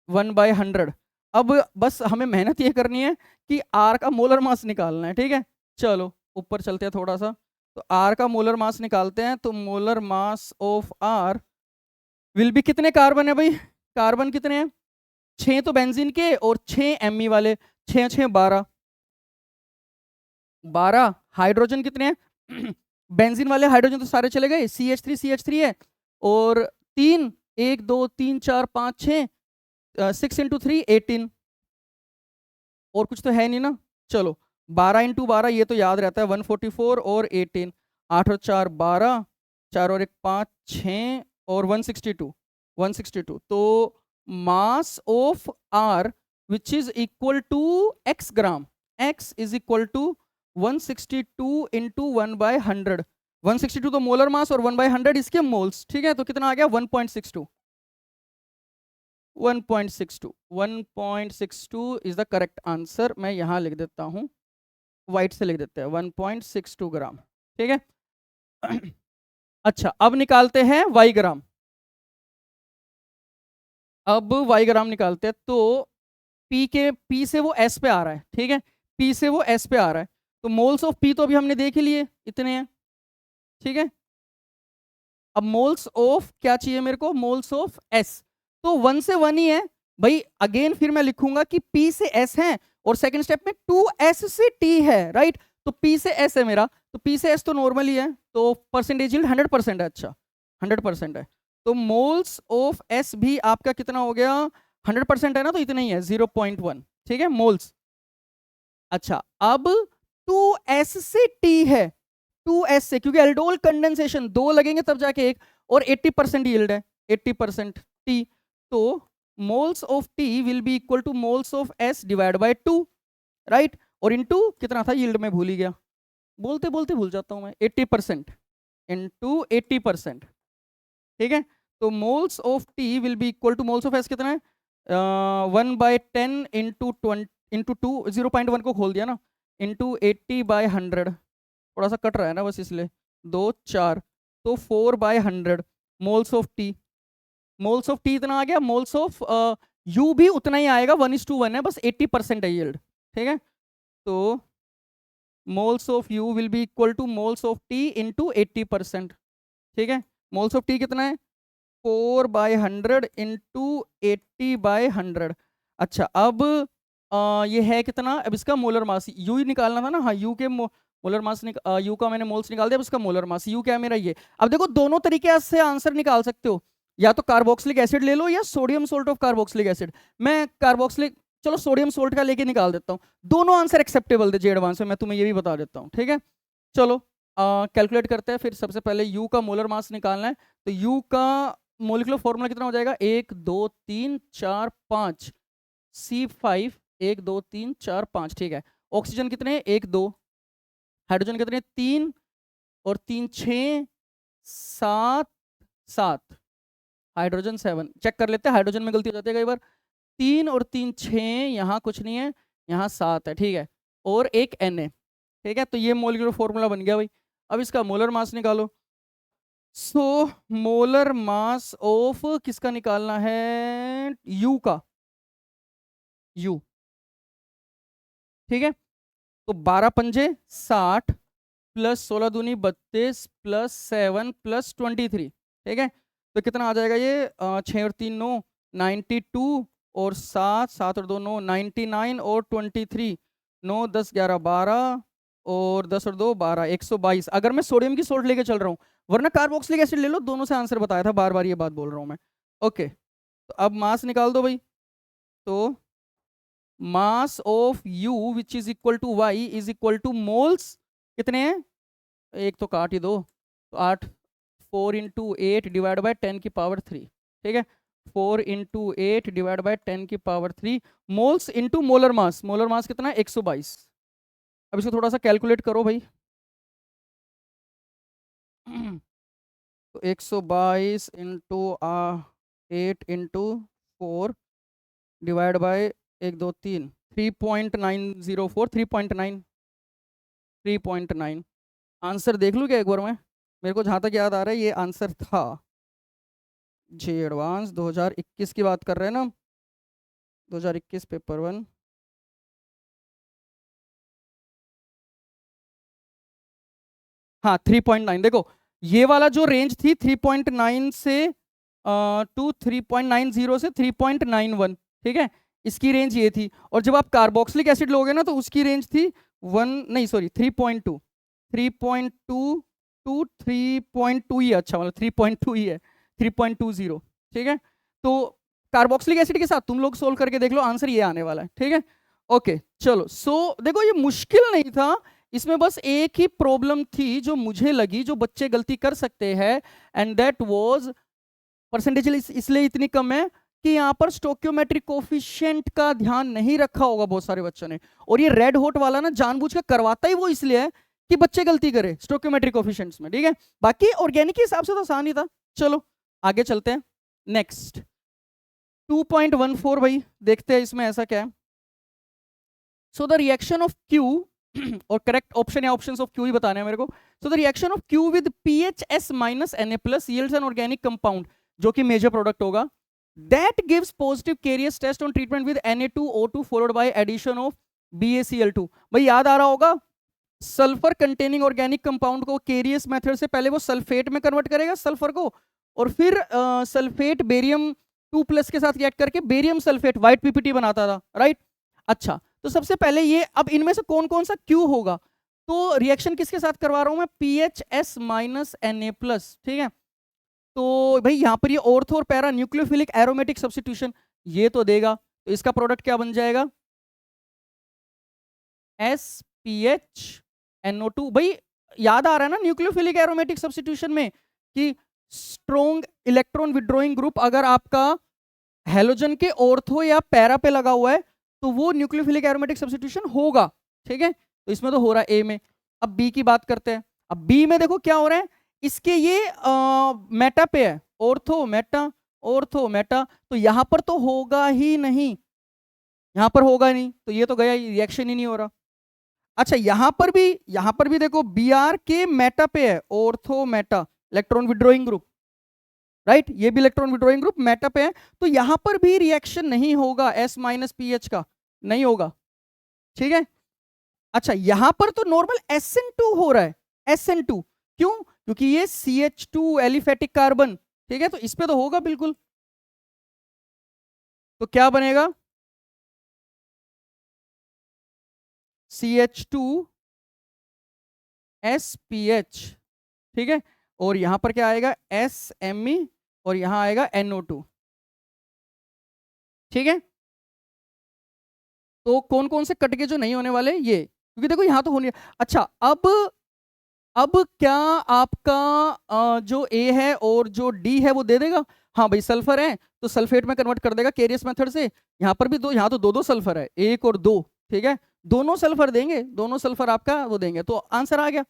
1/100। अब बस हमें मेहनत ये करनी है कि आर का मोलर मास निकालना है, ठीक है। चलो ऊपर चलते हैं थोड़ा सा, तो आर का मोलर मास निकालते हैं। तो molar mass of R will be, कितने कार्बन है भाई, कार्बन कितने हैं 6 तो बेंजीन के, और 6 एमई वाले, 6 6 12, 12 हाइड्रोजन कितने हैं बेंजीन वाले हाइड्रोजन तो सारे चले गए, CH3 है, और 3 1 2 3 4 5 6, 6 इंटू 3 18, और कुछ तो है नहीं ना। चलो 12 इंटू 12 ये तो याद रहता है 144 और 18, 8 और 4 12, 4 और 1 5 6 और 162, तो mass of R which is equal to x gram, x is equal to 162 into 1/100, 162 तो मोलर मास और 1/100 इसके मोल्स, ठीक है। तो कितना आ गया 1.62, 1.62 इज द करेक्ट आंसर। मैं यहां लिख देता हूं, वाइट से लिख देते हैं 1.62 ग्राम, ठीक है। अच्छा अब निकालते हैं वाई ग्राम, अब वाई ग्राम निकालते हैं। तो P से वो S पे आ रहा है, ठीक है, P से वो S पे आ रहा है, तो मोल्स ऑफ P तो अभी हमने देख ही लिए इतने हैं, ठीक है। अब मोल्स ऑफ क्या चाहिए मेरे को, मोल्स ऑफ S, तो 1 से 1 ही है भाई। अगेन फिर मैं लिखूंगा कि P से S है, और सेकंड स्टेप में 2S से T है, राइट। तो P से S है मेरा, तो P से S तो नॉर्मल ही है, तो परसेंटेज यील्ड 100% है, अच्छा 100% है। तो मोल्स ऑफ S भी आपका कितना हो गया 100% है ना, तो इतना ही है 0.1, ठीक है मोल्स। अच्छा अब 2S से T है, 2S से, क्योंकि एल्डोल कंडेंसेशन 2 लगेंगे तब जाके एक, और 80% यील्ड है, 80% T, तो moles of T will be equal to moles of S divide by 2, right. और इनटू कितना था यील्ड में भूल ही गया, बोलते बोलते भूल जाता हूं मैं, 80% इनटू 80%, ठीक है। तो moles of T will be equal to moles of S कितना है 1/10 इंटू 2, 0.1 को खोल दिया ना, इंटू 80/100, थोड़ा सा कट रहा है ना बस इसलिए, 2 4, तो 4/100 moles of T, moles of T इतना आ गया, मोल्स ऑफ U भी उतना ही आएगा 1:1 है, बस 80% है यील्ड, ठीक है। तो moles of U will be equal to moles of T into 80%, ठीक है। मोल्स ऑफ T कितना है 4/100 इंटू 80/100। अच्छा अब ये है कितना, अब इसका मोलर मास यू ही निकालना था ना, हाँ यू के मोलर मास यू का मैंने मोल्स निकाल दिया, अब इसका मोलर मास यू क्या है मेरा ये। अब देखो दोनों तरीके से आंसर निकाल सकते हो, या तो कार्बोक्सिलिक एसिड ले लो या sodium salt of carboxylic acid. मैं कार्बोक्सिलिक, चलो सोडियम सोल्ट का लेके निकाल देता हूँ। दोनों आंसर एक्सेप्टेबल थे जे एडवांस में, मैं तुम्हें ये भी बता देता हूँ, ठीक है। चलो कैलकुलेट करते हैं फिर। सबसे पहले यू का मोलर मास निकालना है, तो यू का मोलिकुलर फॉर्मूला कितना हो जाएगा, 1 2 3 4 5 C5, 1 2 3 4 5, ठीक है। ऑक्सीजन कितने, 1 2, हाइड्रोजन कितने, 3 और 3 6 7 7, हाइड्रोजन 7। चेक कर लेते हैं, हाइड्रोजन में गलती हो जाती है कई बार। 3 और 3 6, यहाँ कुछ नहीं है, यहाँ 7 है, ठीक है, और एक Na, ठीक है। तो ये मोलिकुलर फॉर्मूला बन गया भाई। अब इसका मोलर मास निकालो। सो मोलर मास ऑफ किसका निकालना है, यू का, यू, ठीक है। तो 12 पंजे 60 प्लस 16 दूनी 32 प्लस 7 प्लस 23, ठीक है। तो कितना आ जाएगा ये, 6 और 3 9, 92 और 7 7 और 2 9, 99 और 23, 9 10 11 12 और 10 और 2 12, 122। अगर मैं सोडियम की सोल्ट लेके चल रहा हूँ, वरना कार्बोक्सिलिक एसिड ले लो, दोनों से आंसर बताया था, बार बार ये बात बोल रहा हूँ मैं। ओके, तो अब मास निकाल दो भाई। तो mass of U which is equal to Y is equal to moles, कितने हैं, एक तो काट ही दो, तो 8, 4 इंटू 8 डिवाइड बाई 10 की पावर 3, ठीक है। 4 इंटू 8 डिवाइड बाई 10 की पावर 3 मोल्स इंटू मोलर मास। मोलर मास कितना है, 122। अब इसको थोड़ा सा कैलकुलेट करो भाई। तो 122 into 8 into 4 divide by 1 2 3, 3.904, 3.9, 3.9। Answer देख लूँ क्या एक बार मैं, मेरे को जहाँ तक याद आ रहा है ये आंसर था। जे एडवांस 2021 की बात कर रहे हैं ना, 2021 पेपर 1। हाँ 3.9, देखो ये वाला जो रेंज थी 3.9 से टू 3.90 से 3.91, ठीक है, इसकी रेंज ये थी। और जब आप कार्बोक्सिलिक एसिड लोगे ना तो उसकी रेंज थी 1 नहीं सॉरी 3.2, 3.2 टू 3.2 ही है, अच्छा मतलब 3.2 ही है, 3.20, ठीक है। तो कार्बोक्सिलिक एसिड के साथ तुम लोग सोल्व करके देख लो, आंसर ये आने वाला है, ठीक है। ओके चलो, सो देखो ये मुश्किल नहीं था, इसमें बस एक ही प्रॉब्लम थी जो मुझे लगी जो बच्चे गलती कर सकते हैं, एंड दैट वाज परसेंटेज इसलिए इतनी कम है कि यहाँ पर स्टोक्योमेट्रिक कोफिशिएंट का ध्यान नहीं रखा होगा बहुत सारे बच्चों ने। और ये रेड हॉट वाला ना जानबूझ कर करवाता ही वो इसलिए है कि बच्चे गलती करें स्टोक्योमेट्रिक कोफिशिएंट्स में, ठीक है। बाकी ऑर्गेनिक के हिसाब से तो आसान ही था। चलो आगे चलते हैं, नेक्स्ट 2.14 भाई, देखते हैं इसमें ऐसा क्या है। So the reaction of Q और करेक्ट ऑप्शन या ऑप्शंस ऑफ क्यू ही बताने हैं मेरे को। सो the reaction of Q with PHS minus Na+ yields an organic compound, जो कि मेजर प्रोडक्ट होगा, that gives positive Carius test on treatment with Na2O2 followed by addition of BaCl2। भाई याद आ रहा होगा, सल्फर कंटेनिंग ऑर्गेनिक कंपाउंड को carious method से पहले वो सल्फेट में कन्वर्ट करेगा सल्फर को, और फिर सल्फेट बेरियम 2+ के साथ रिएक्ट करके बेरियम सल्फेट व्हाइट PPT बनाता था, राइट। अच्छा तो सबसे पहले ये, अब इनमें से कौन कौन सा क्यू होगा, तो रिएक्शन किसके साथ करवा रहा हूं मैं, PHS माइनस Na+, ठीक है। तो भाई यहाँ पर ये ऑर्थो और पैरा न्यूक्लियोफिलिक एरोमेटिक सब्स्टिट्यूशन ये तो देगा, तो इसका प्रोडक्ट क्या बन जाएगा, SPHNO2। भाई याद आ रहा है ना न्यूक्लियोफिलिक एरोमेटिक सब्स्टिट्यूशन में कि स्ट्रॉन्ग इलेक्ट्रॉन विड्रॉइंग ग्रुप अगर आपका हेलोजन के ऑर्थो या पैरा पे लगा हुआ है तो वो न्यूक्लियोफिलिक एरोमेटिक सब्स्टिट्यूशन होगा, ठीक है। तो इसमें तो हो रहा है ए में। अब बी की बात करते हैं। अब बी में देखो क्या हो रहा है, इसके ये मेटा पे है, ऑर्थो मेटा ऑर्थो मेटा, तो यहां पर तो होगा ही नहीं, यहां पर होगा नहीं, तो ये तो गया, रिएक्शन ही नहीं हो रहा। अच्छा यहां पर भी देखो Br के मेटा पे है, ortho Meta electron withdrawing group, right, ये भी इलेक्ट्रॉन विड्रॉइंग ग्रुप मेटा पे है, तो यहां पर भी रिएक्शन नहीं होगा S-PH का, नहीं होगा, ठीक है। अच्छा यहां पर तो नॉर्मल SN2 हो रहा है, SN2 क्यों, क्योंकि ये CH2 एलिफेटिक कार्बन, ठीक है, तो इस पे तो होगा बिल्कुल। तो क्या बनेगा, CH2SPH, ठीक है। और यहां पर क्या आएगा, SMe और यहां आएगा NO2। ठीक है, तो कौन कौन से कट के जो नहीं होने वाले ये, क्योंकि देखो यहां तो होने। अच्छा, अब क्या आपका जो A है और जो D है वो दे देगा? हाँ भाई, सल्फर है तो सल्फेट में कन्वर्ट कर देगा केरियस मेथड से। यहाँ पर भी दो, यहाँ तो दो दो सल्फर है, 1 और 2। ठीक है, दोनों सल्फर देंगे, दोनों सल्फर आपका वो देंगे, तो आंसर आ गया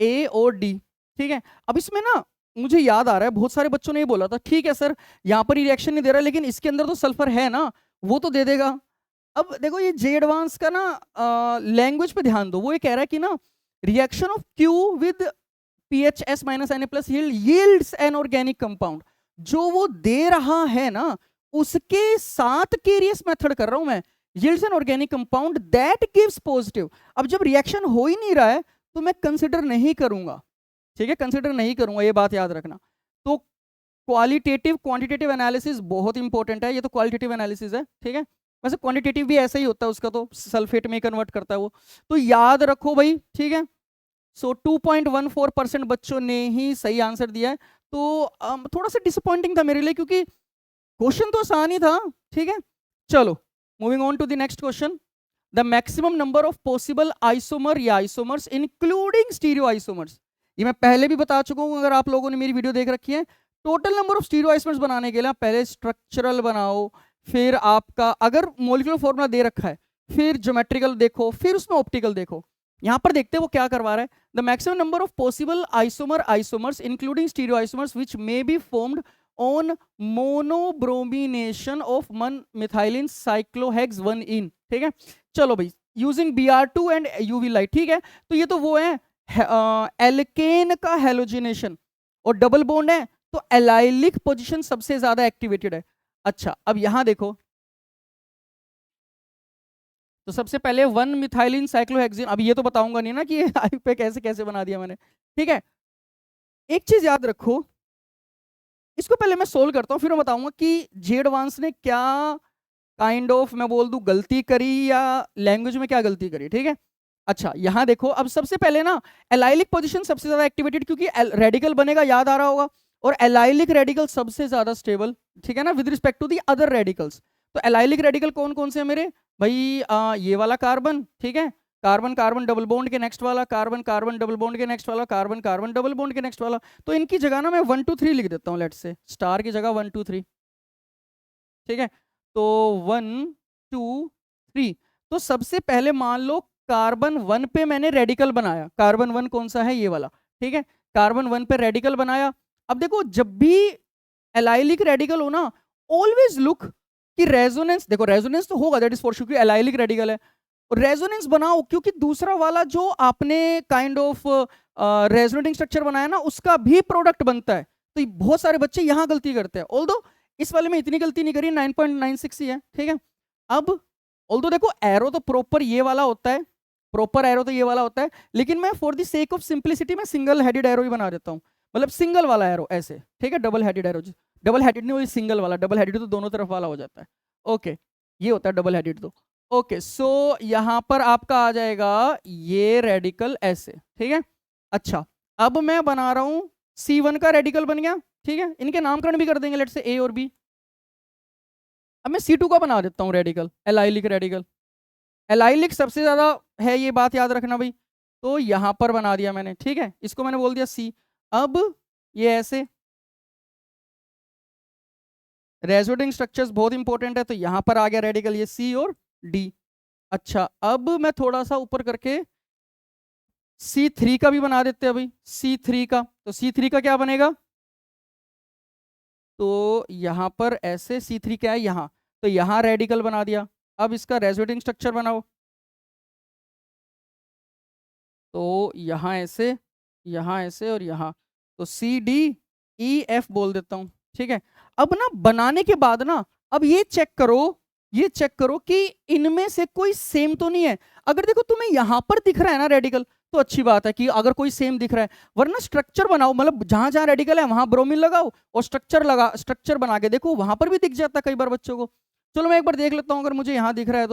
A और D। ठीक है, अब इसमें ना मुझे याद आ रहा है बहुत सारे बच्चों ने ये बोला था, ठीक है सर यहाँ पर ही रिएक्शन नहीं दे रहा लेकिन इसके अंदर तो सल्फर है ना, वो तो दे देगा। अब देखो ये जे एडवांस का ना लैंग्वेज पे ध्यान दो, वो ये कह रहा है कि ना reaction of Q with PHS minus Na plus yields an organic compound. जो वो दे रहा है ना उसके साथ केरियस मेथड कर रहा हूं मैं, yields an organic compound that gives positive. अब जब रिएक्शन हो ही नहीं रहा है तो मैं कंसिडर नहीं करूंगा। ठीक है, कंसिडर नहीं करूंगा, ये बात याद रखना। तो क्वालिटेटिव क्वांटिटेटिव एनालिसिस बहुत इंपॉर्टेंट है, ये तो क्वालिटेटिव एनालिसिस है। ठीक है, वैसे क्वांटिटेटिव भी ऐसा ही होता है, उसका तो सल्फेट में कन्वर्ट करता है वो, तो याद रखो भाई। ठीक है, सो 2.14% बच्चों ने ही सही आंसर दिया है। तो थोड़ा सा डिसअपॉइंटिंग था मेरे लिए क्योंकि क्वेश्चन तो आसान ही था। ठीक है, चलो moving on to the next question. The maximum number of possible isomer या आइसोमर्स इंक्लूडिंग स्टीरियो आइसोमर्स। ये मैं पहले भी बता चुका हूं, अगर आप लोगों ने मेरी वीडियो देख रखी है। Total number of stereo isomers बनाने के लिए पहले स्ट्रक्चरल बनाओ, फिर आपका अगर मॉलिक्यूलर फॉर्मूला दे रखा है, फिर ज्योमेट्रिकल देखो, फिर उसमें ऑप्टिकल देखो। यहां पर देखते हैं वो क्या करवा रहा है। The maximum number of possible isomers including stereo isomers which may be formed on monobromination of 1 methylene साइक्लोहेक्स 1 इन। ठीक है, चलो भाई, using Br2 and UV light. ठीक है, तो ये तो वो है एल्केन का हेलोजिनेशन, और डबल बॉन्ड है तो एलाइलिक पोजीशन सबसे ज्यादा एक्टिवेटेड है। अच्छा, अब यहां देखो, तो सबसे पहले 1 मिथाइलिन साइक्लोहेक्सिन, अब ये तो बताऊंगा नहीं ना कि आई पे कैसे कैसे बना दिया मैंने। ठीक है, एक चीज याद रखो, इसको पहले मैं सोल्व करता हूं फिर मैं बताऊंगा कि जे एडवांस ने क्या काइंड ऑफ मैं बोल दूं गलती करी या लैंग्वेज में क्या गलती करी। ठीक है, अच्छा यहां देखो, अब सबसे पहले ना एलाइलिक पोजीशन सबसे ज्यादा एक्टिवेटेड, क्योंकि रेडिकल बनेगा, याद आ रहा होगा, और एलाइलिक रेडिकल सबसे ज्यादा स्टेबल। ठीक है ना, with respect to the other radicals. तो एलाइलिक रेडिकल कौन कौन से हैं मेरे भाई? ये वाला कार्बन, ठीक है, कार्बन कार्बन डबल बॉन्ड के नेक्स्ट वाला, कार्बन कार्बन डबल बॉन्ड के नेक्स्ट वाला, कार्बन कार्बन डबल बॉन्ड के नेक्स्ट वाला। तो इनकी जगह ना मैं 1 2 3 लिख देता हूँ, लेट्स से स्टार की जगह 1 2 3। ठीक है, तो 1 2 3। तो सबसे पहले मान लो कार्बन 1 पे मैंने रेडिकल बनाया, कार्बन 1 कौन सा है? ये वाला। ठीक है, कार्बन 1 पे रेडिकल बनाया। अब देखो जब भी एलाइलिक रेडिकल हो ना, ऑलवेज लुक कि रेजोनेंस, देखो रेजोनेंस तो होगा, दैट इज फॉर श्योर, क्योंकि एलाइलिक रेडिकल है। रेजोनेंस बनाओ, क्योंकि दूसरा वाला जो आपने काइंड ऑफ रेजोनेटिंग स्ट्रक्चर बनाया ना उसका भी प्रोडक्ट बनता है। तो बहुत सारे बच्चे यहां गलती करते हैं, ऑल्दो इस वाले में इतनी गलती नहीं करी, 9.96 ही है। ठीक है, अब ऑल्दो देखो एरो तो प्रॉपर ये वाला होता है, प्रॉपर एरो तो ये वाला होता है, लेकिन मैं for the sake of simplicity मैं सिंगल हेडेड एरो ही बना देता हूँ, मतलब सिंगल वाला एरो ऐसे। ठीक है, double headed arrow, double headed नहीं, वही सिंगल वाला। डबल हेडेड तो दोनों तरफ वाला हो जाता है। ओके, ये होता है डबल हेडेड तो। ओके, सो यहां पर आपका आ जाएगा ये रेडिकल ऐसे। ठीक है, अच्छा अब मैं बना रहा हूं C1 का रेडिकल बन गया। ठीक है, इनके नामकरण भी कर देंगे, लेट से A और B। अब मैं C2 का बना देता हूं रेडिकल, एलाइलिक रेडिकल। एलाइलिक सबसे ज्यादा है, ये बात याद रखना भाई। तो यहां पर बना दिया मैंने। ठीक है, इसको मैंने बोल दिया C। अब ये ऐसे रेजोनेटिंग स्ट्रक्चर्स बहुत इंपॉर्टेंट है, तो यहां पर आ गया रेडिकल ये C और D। अच्छा, अब मैं थोड़ा सा ऊपर करके C3 का भी बना देते हैं भाई, C3 का। तो C3 का क्या बनेगा? तो यहां पर ऐसे C3 क्या है यहां, तो यहां रेडिकल बना दिया। अब इसका रेजोनेटिंग स्ट्रक्चर बनाओ, तो यहां ऐसे और यहां, तो CDEF बोल देता हूं। ठीक है, अब ना बनाने के बाद ना, अब ये चेक करो, ये चेक करो कि इनमें से कोई सेम तो नहीं है। अगर देखो तुम्हें यहां पर दिख रहा है ना रेडिकल, तो अच्छी बात है कि अगर कोई सेम दिख रहा है, वरना स्ट्रक्चर बनाओ, मतलब जहां जहां रेडिकल है वहां ब्रोमीन लगाओ और स्ट्रक्चर बना के देखो, वहां पर भी दिख जाता है कई बार बच्चों को। चलो मैं एक बार देख लेता हूं, अगर मुझे यहां दिख रहा है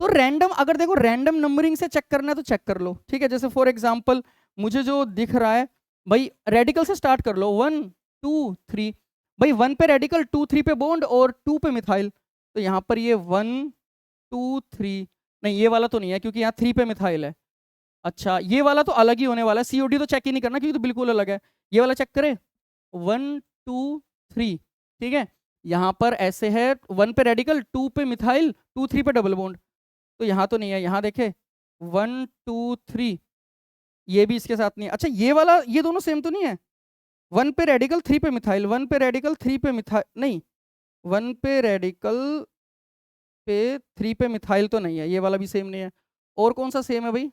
तो रैंडम, अगर देखो रैंडम नंबरिंग से चेक करना है तो चेक कर लो। ठीक है, जैसे फॉर एग्जांपल मुझे जो दिख रहा है भाई, रेडिकल से स्टार्ट कर लो, 1 2 3। भाई 1 पे रेडिकल, 2 3 पे बॉन्ड और 2 पे मिथाइल, तो यहाँ पर ये 1 2 3, नहीं ये वाला तो नहीं है क्योंकि यहाँ 3 पे मिथाइल है। अच्छा ये वाला तो अलग ही होने वाला है, सीओडी तो चेक ही नहीं करना क्योंकि तो बिल्कुल अलग है। ये वाला चेक करें, 1 2 3, ठीक है। यहाँ पर ऐसे है 1 पे रेडिकल, 2 पे मिथाइल, 2 3 पे डबल बॉन्ड, तो यहाँ तो नहीं है। यहाँ देखे 1 2 3, ये भी इसके साथ नहीं है। अच्छा ये वाला, ये दोनों सेम तो नहीं है, 1 पे रेडिकल 3 पे मिथाइल, 1 पे रेडिकल 3 पे मिथाइल, नहीं 1 पे रेडिकल पे 3 पे मिथाइल तो नहीं है, ये वाला भी सेम नहीं है। और कौन सा सेम है भाई,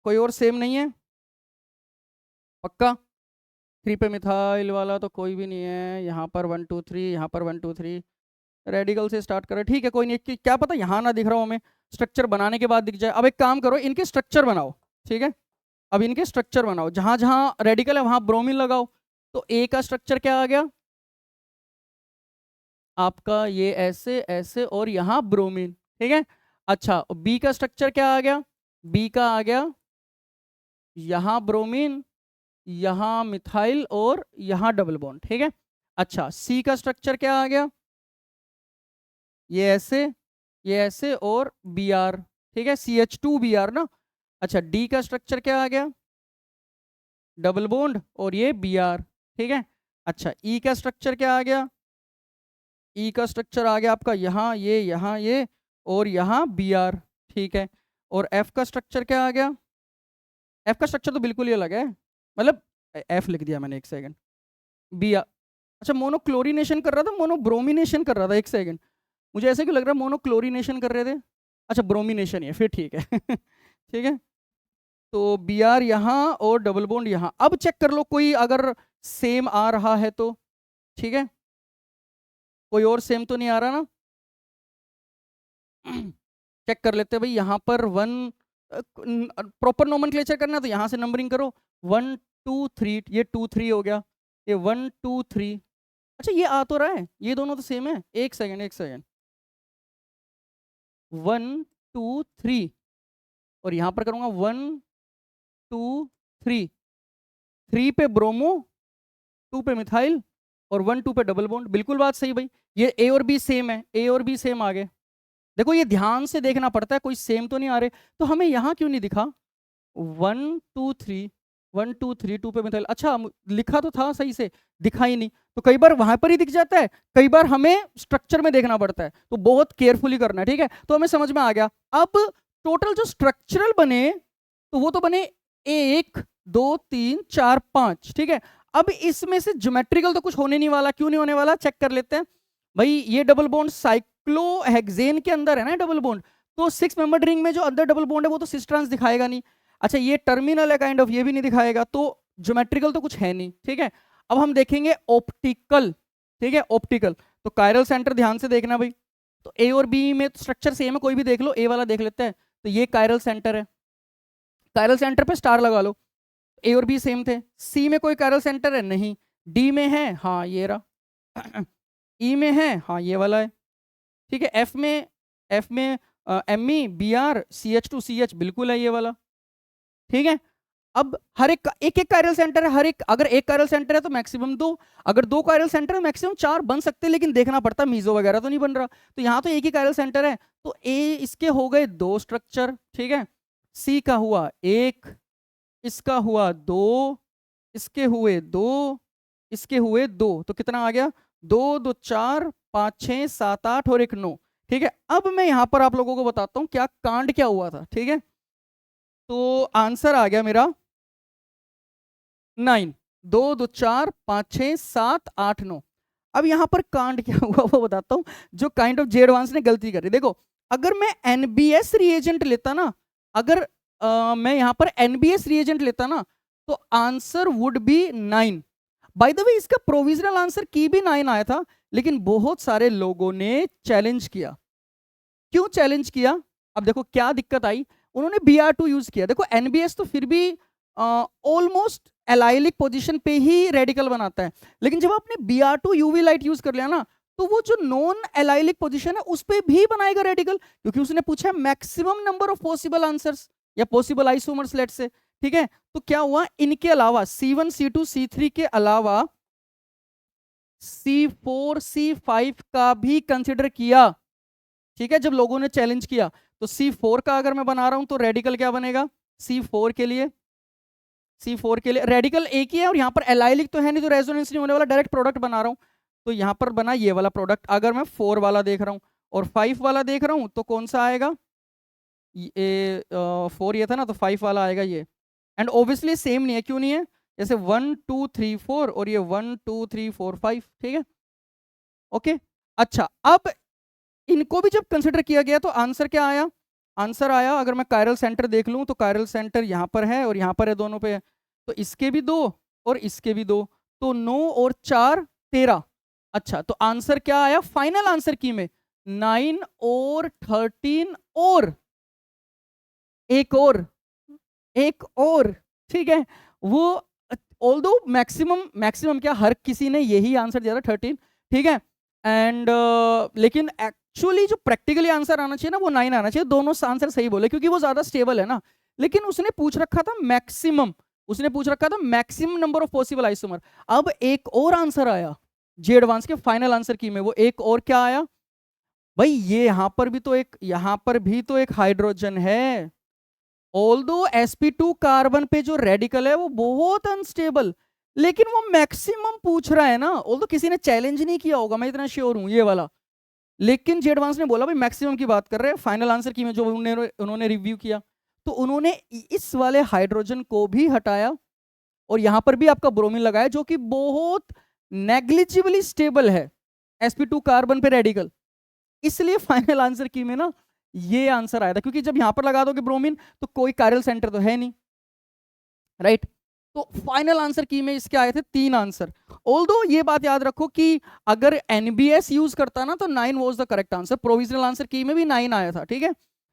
कोई और सेम नहीं है पक्का? 3 पे मिथाइल वाला तो कोई भी नहीं है। यहाँ पर 1 2 3, यहाँ पर 1 2 3, रेडिकल से स्टार्ट करें, ठीक है कोई नहीं, क्या पता यहाँ ना दिख रहा हो हमें, स्ट्रक्चर बनाने के बाद दिख जाए। अब एक काम करो, इनके स्ट्रक्चर बनाओ, ठीक है। अब इनके स्ट्रक्चर बनाओ, जहां जहां रेडिकल है वहां ब्रोमीन लगाओ। तो ए का स्ट्रक्चर क्या आ गया आपका, ये ऐसे ऐसे और यहाँ ब्रोमीन, ठीक है। अच्छा बी का स्ट्रक्चर क्या आ गया, बी का आ गया यहाँ ब्रोमीन, यहाँ मिथाइल और यहाँ डबल बॉन्ड, ठीक है। अच्छा सी का स्ट्रक्चर क्या आ गया, ये ऐसे और बी आर, ठीक है, CH2Br ना। अच्छा डी का स्ट्रक्चर क्या आ गया, डबल बॉन्ड और ये Br, ठीक है। अच्छा ई का स्ट्रक्चर क्या आ गया, ई का स्ट्रक्चर आ गया आपका यहाँ ये और यहाँ Br, ठीक है। और एफ का स्ट्रक्चर क्या आ गया, एफ का स्ट्रक्चर तो बिल्कुल ही अलग है, मतलब एफ लिख दिया मैंने, एक सेकंड, Br। अच्छा मोनोक्लोरिनेशन कर रहा था, मोनोब्रोमिनेशन कर रहा था, एक सेकंड, मुझे ऐसे क्यों लग रहा है मोनोक्लोरिनेशन कर रहे थे। अच्छा ब्रोमिनेशन ही है फिर, ठीक है ठीक है। तो Br यहाँ और डबल बॉन्ड यहाँ। अब चेक कर लो कोई अगर सेम आ रहा है तो, ठीक है, कोई और सेम तो नहीं आ रहा ना चेक कर लेते हैं भाई। यहाँ पर 1, प्रॉपर नोमेनक्लेचर करना है तो यहाँ से नंबरिंग करो, 1 2 3, ये 2 3 हो गया, ये 1 2 3। अच्छा ये आ तो रहा है, ये दोनों तो सेम है, एक सेकंड 1 2 3 और यहाँ पर करूँगा 1 2 3, 3 पे ब्रोमो, 2 पे मिथाइल और 1 2 पे डबल बॉन्ड, बिल्कुल बात सही भाई। ये ए और बी सेम है, ए और बी सेम आ गए। देखो ये ध्यान से देखना पड़ता है, कोई सेम तो नहीं आ रहे, तो हमें यहाँ क्यों नहीं दिखा 1 2 3, 1 2 3, 2 पे मिथाइल। अच्छा लिखा तो था सही से, दिखा ही नहीं, तो कई बार वहां पर ही दिख जाता है, कई बार हमें स्ट्रक्चर में देखना पड़ता है, तो बहुत केयरफुली करना है, ठीक है। तो हमें समझ में आ गया। अब टोटल जो स्ट्रक्चरल बने तो वो तो बने 1 2 3 4 5, ठीक है। अब इसमें से ज्योमेट्रिकल तो कुछ होने नहीं वाला, क्यों नहीं होने वाला चेक कर लेते हैं भाई। ये डबल बॉन्ड साइक्लोहेक्सेन के अंदर है ना डबल बॉन्ड, तो 6 मेंबर्ड रिंग में जो अंदर डबल बॉन्ड है वो तो सिस ट्रांस दिखाएगा नहीं। अच्छा ये टर्मिनल है काइंड ऑफ, ये भी नहीं दिखाएगा, तो ज्योमेट्रिकल तो कुछ है नहीं, ठीक है। अब हम देखेंगे ऑप्टिकल, ठीक है, ऑप्टिकल। तो कायरल सेंटर ध्यान से देखना भाई, तो ए और बी में तो स्ट्रक्चर सेम है, कोई भी देख लो, ए वाला देख लेते हैं। तो ये कायरल सेंटर है, कायरल सेंटर पे स्टार लगा लो, ए और बी सेम थे। सी में कोई कायरल सेंटर है नहीं, डी में है, हाँ ये रहा, ई में है, हाँ ये वाला है, ठीक है। एफ में एमई Br CH2CH बिल्कुल है ये वाला, ठीक है। अब हर एक एक कायरल सेंटर है, हर एक, अगर एक कायरल सेंटर है तो मैक्सिमम 2, अगर 2 कायरल सेंटर है मैक्सिमम 4 बन सकते हैं, लेकिन देखना पड़ता है मीजो वगैरह तो नहीं बन रहा। तो यहाँ तो एक ही कायरल सेंटर है, तो ए इसके हो गए 2 स्ट्रक्चर, ठीक है। सी का हुआ 1, इसका हुआ 2, इसके हुए 2, इसके हुए 2, तो कितना आ गया 2 2 4 5 6 7 8 और 1 9, ठीक है। अब मैं यहाँ पर आप लोगों को बताता हूँ क्या कांड क्या हुआ था, ठीक है। तो आंसर आ गया मेरा 9, 2 2 4 5 6 7 8 9। अब यहाँ पर कांड क्या हुआ वो बताता हूँ, जो काइंड ऑफ जे एडवांस ने गलती करी। देखो अगर मैं एनबीएस रिएजेंट लेता ना, अगर मैं यहाँ पर एनबीएस रिएजेंट लेता ना, तो answer would be 9। By the way इसका प्रोविजनल आंसर की भी 9 आया था, लेकिन बहुत सारे लोगों ने चैलेंज किया। क्यों चैलेंज किया, अब देखो क्या दिक्कत आई, उन्होंने Br2 यूज किया। देखो एनबीएस तो फिर भी ऑलमोस्ट एलाइलिक पोजीशन पे ही रेडिकल बनाता है, लेकिन जब आपने Br2 यूवी लाइट यूज कर लिया ना, तो वो जो नॉन एलाइलिक पोजीशन है उस पे भी बनाएगा रेडिकल, क्योंकि उसने पूछा maximum number of possible answers या पॉसिबल आइसोमर्स लेट से, ठीक है। तो क्या हुआ, इनके अलावा C1 C2 C3 के अलावा C4 C5 का भी कंसिडर किया, ठीक है, जब लोगों ने चैलेंज किया। तो C4 का अगर मैं बना रहा हूं तो रेडिकल क्या बनेगा, C4 के लिए, C4 के लिए रेडिकल एक ही है, और यहाँ पर एलाइलिक तो है नहीं, तो रेजोनेंस नहीं होने वाला, डायरेक्ट प्रोडक्ट बना रहा हूँ। तो यहाँ पर बना ये वाला प्रोडक्ट। अगर मैं 4 वाला देख रहा हूँ और 5 वाला देख रहा हूँ तो कौन सा आएगा, ये 4 ये था ना, तो 5 वाला आएगा ये। एंड ऑब्वियसली सेम नहीं है, क्यों नहीं है, जैसे 1 2 3 4 और ये 1 2 3 4 5, ठीक है, ओके। अच्छा, अब इनको भी जब कंसिडर किया गया तो आंसर क्या आया, आंसर आया, अगर मैं कायरल सेंटर देख लूं तो कायरल सेंटर यहाँ पर है और यहाँ पर है, दोनों पे है, तो इसके भी दो और इसके भी दो, तो 9 और 4 13। अच्छा, तो आंसर क्या आया फाइनल आंसर की में, 9 और 13 और एक और, एक और, ठीक है। वो ऑल्दो मैक्सिमम क्या, हर किसी ने यही आंसर दिया था 13, ठीक है। एंड लेकिन एक्चुअली जो प्रैक्टिकली आंसर आना चाहिए ना वो 9 आना चाहिए। दोनों आंसर सही बोले क्योंकि वो ज्यादा स्टेबल है ना, लेकिन उसने पूछ रखा था मैक्सिमम, उसने पूछ रखा था maximum number of possible isomer. अब एक और आंसर आया जे एडवांस के फाइनल आंसर की में, वो एक और क्या आया भाई, ये यहां पर भी तो एक, यहां पर भी तो एक हाइड्रोजन है। ऑल्दो sp2 कार्बन पे जो रेडिकल है वो बहुत अनस्टेबल, लेकिन वो मैक्सिमम पूछ रहा है ना, ऑल्दो किसी ने चैलेंज नहीं किया होगा, मैं इतना श्योर हूं ये वाला, लेकिन जे एडवांस ने बोला भाई मैक्सिमम की बात कर रहे हैं फाइनल आंसर की में, जो उन्होंने रिव्यू किया, तो उन्होंने इस वाले हाइड्रोजन को भी हटाया और यहां पर भी आपका ब्रोमीन लगाया जो कि बहुत नेग्लिजिबली स्टेबल है sp2 कार्बन पे रेडिकल, इसलिए फाइनल आंसर की में ना ये आंसर आया था, क्योंकि जब यहां पर लगा दोगे ब्रोमीन तो कोई कायरल सेंटर तो है नहीं, राइट। तो फाइनल आंसर की में इसके आए थे 3 आंसर। ऑल्दो ये बात याद रखो कि अगर एनबीएस यूज करता ना तो 9 was the correct answer, provisional answer की में भी 9 आया था, ठीक है।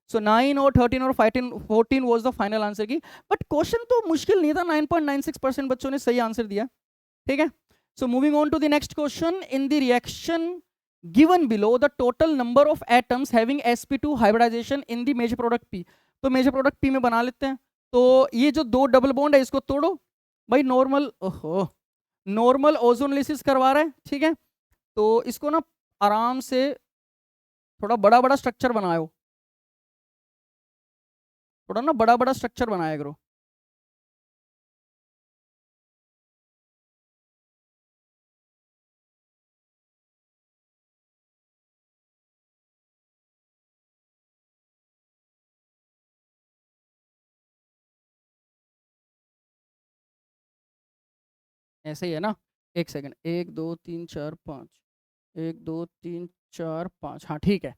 सो 9 और 13 और 14 वाज द फाइनल आंसर की, बट क्वेश्चन तो मुश्किल नहीं था, 9.96% बच्चों ने सही आंसर दिया, ठीक है। So moving on to the next question, in the reaction given below the total number of atoms having sp2 hybridization in the major product p, तो मेजर प्रोडक्ट p में बना लेते हैं। तो ये जो 2 डबल बॉन्ड है इसको तोड़ो भाई, नॉर्मल, ओहो, नॉर्मल ओजोनलिसिस करवा रहा है, ठीक है। तो इसको ना आराम से थोड़ा बड़ा बड़ा स्ट्रक्चर बनाओ, थोड़ा ना बड़ा बड़ा स्ट्रक्चर बनाया करो। ऐसे ही है ना, एक सेकंड, 1 2 3 4 5, 1 2 3 4 5, हाँ ठीक है,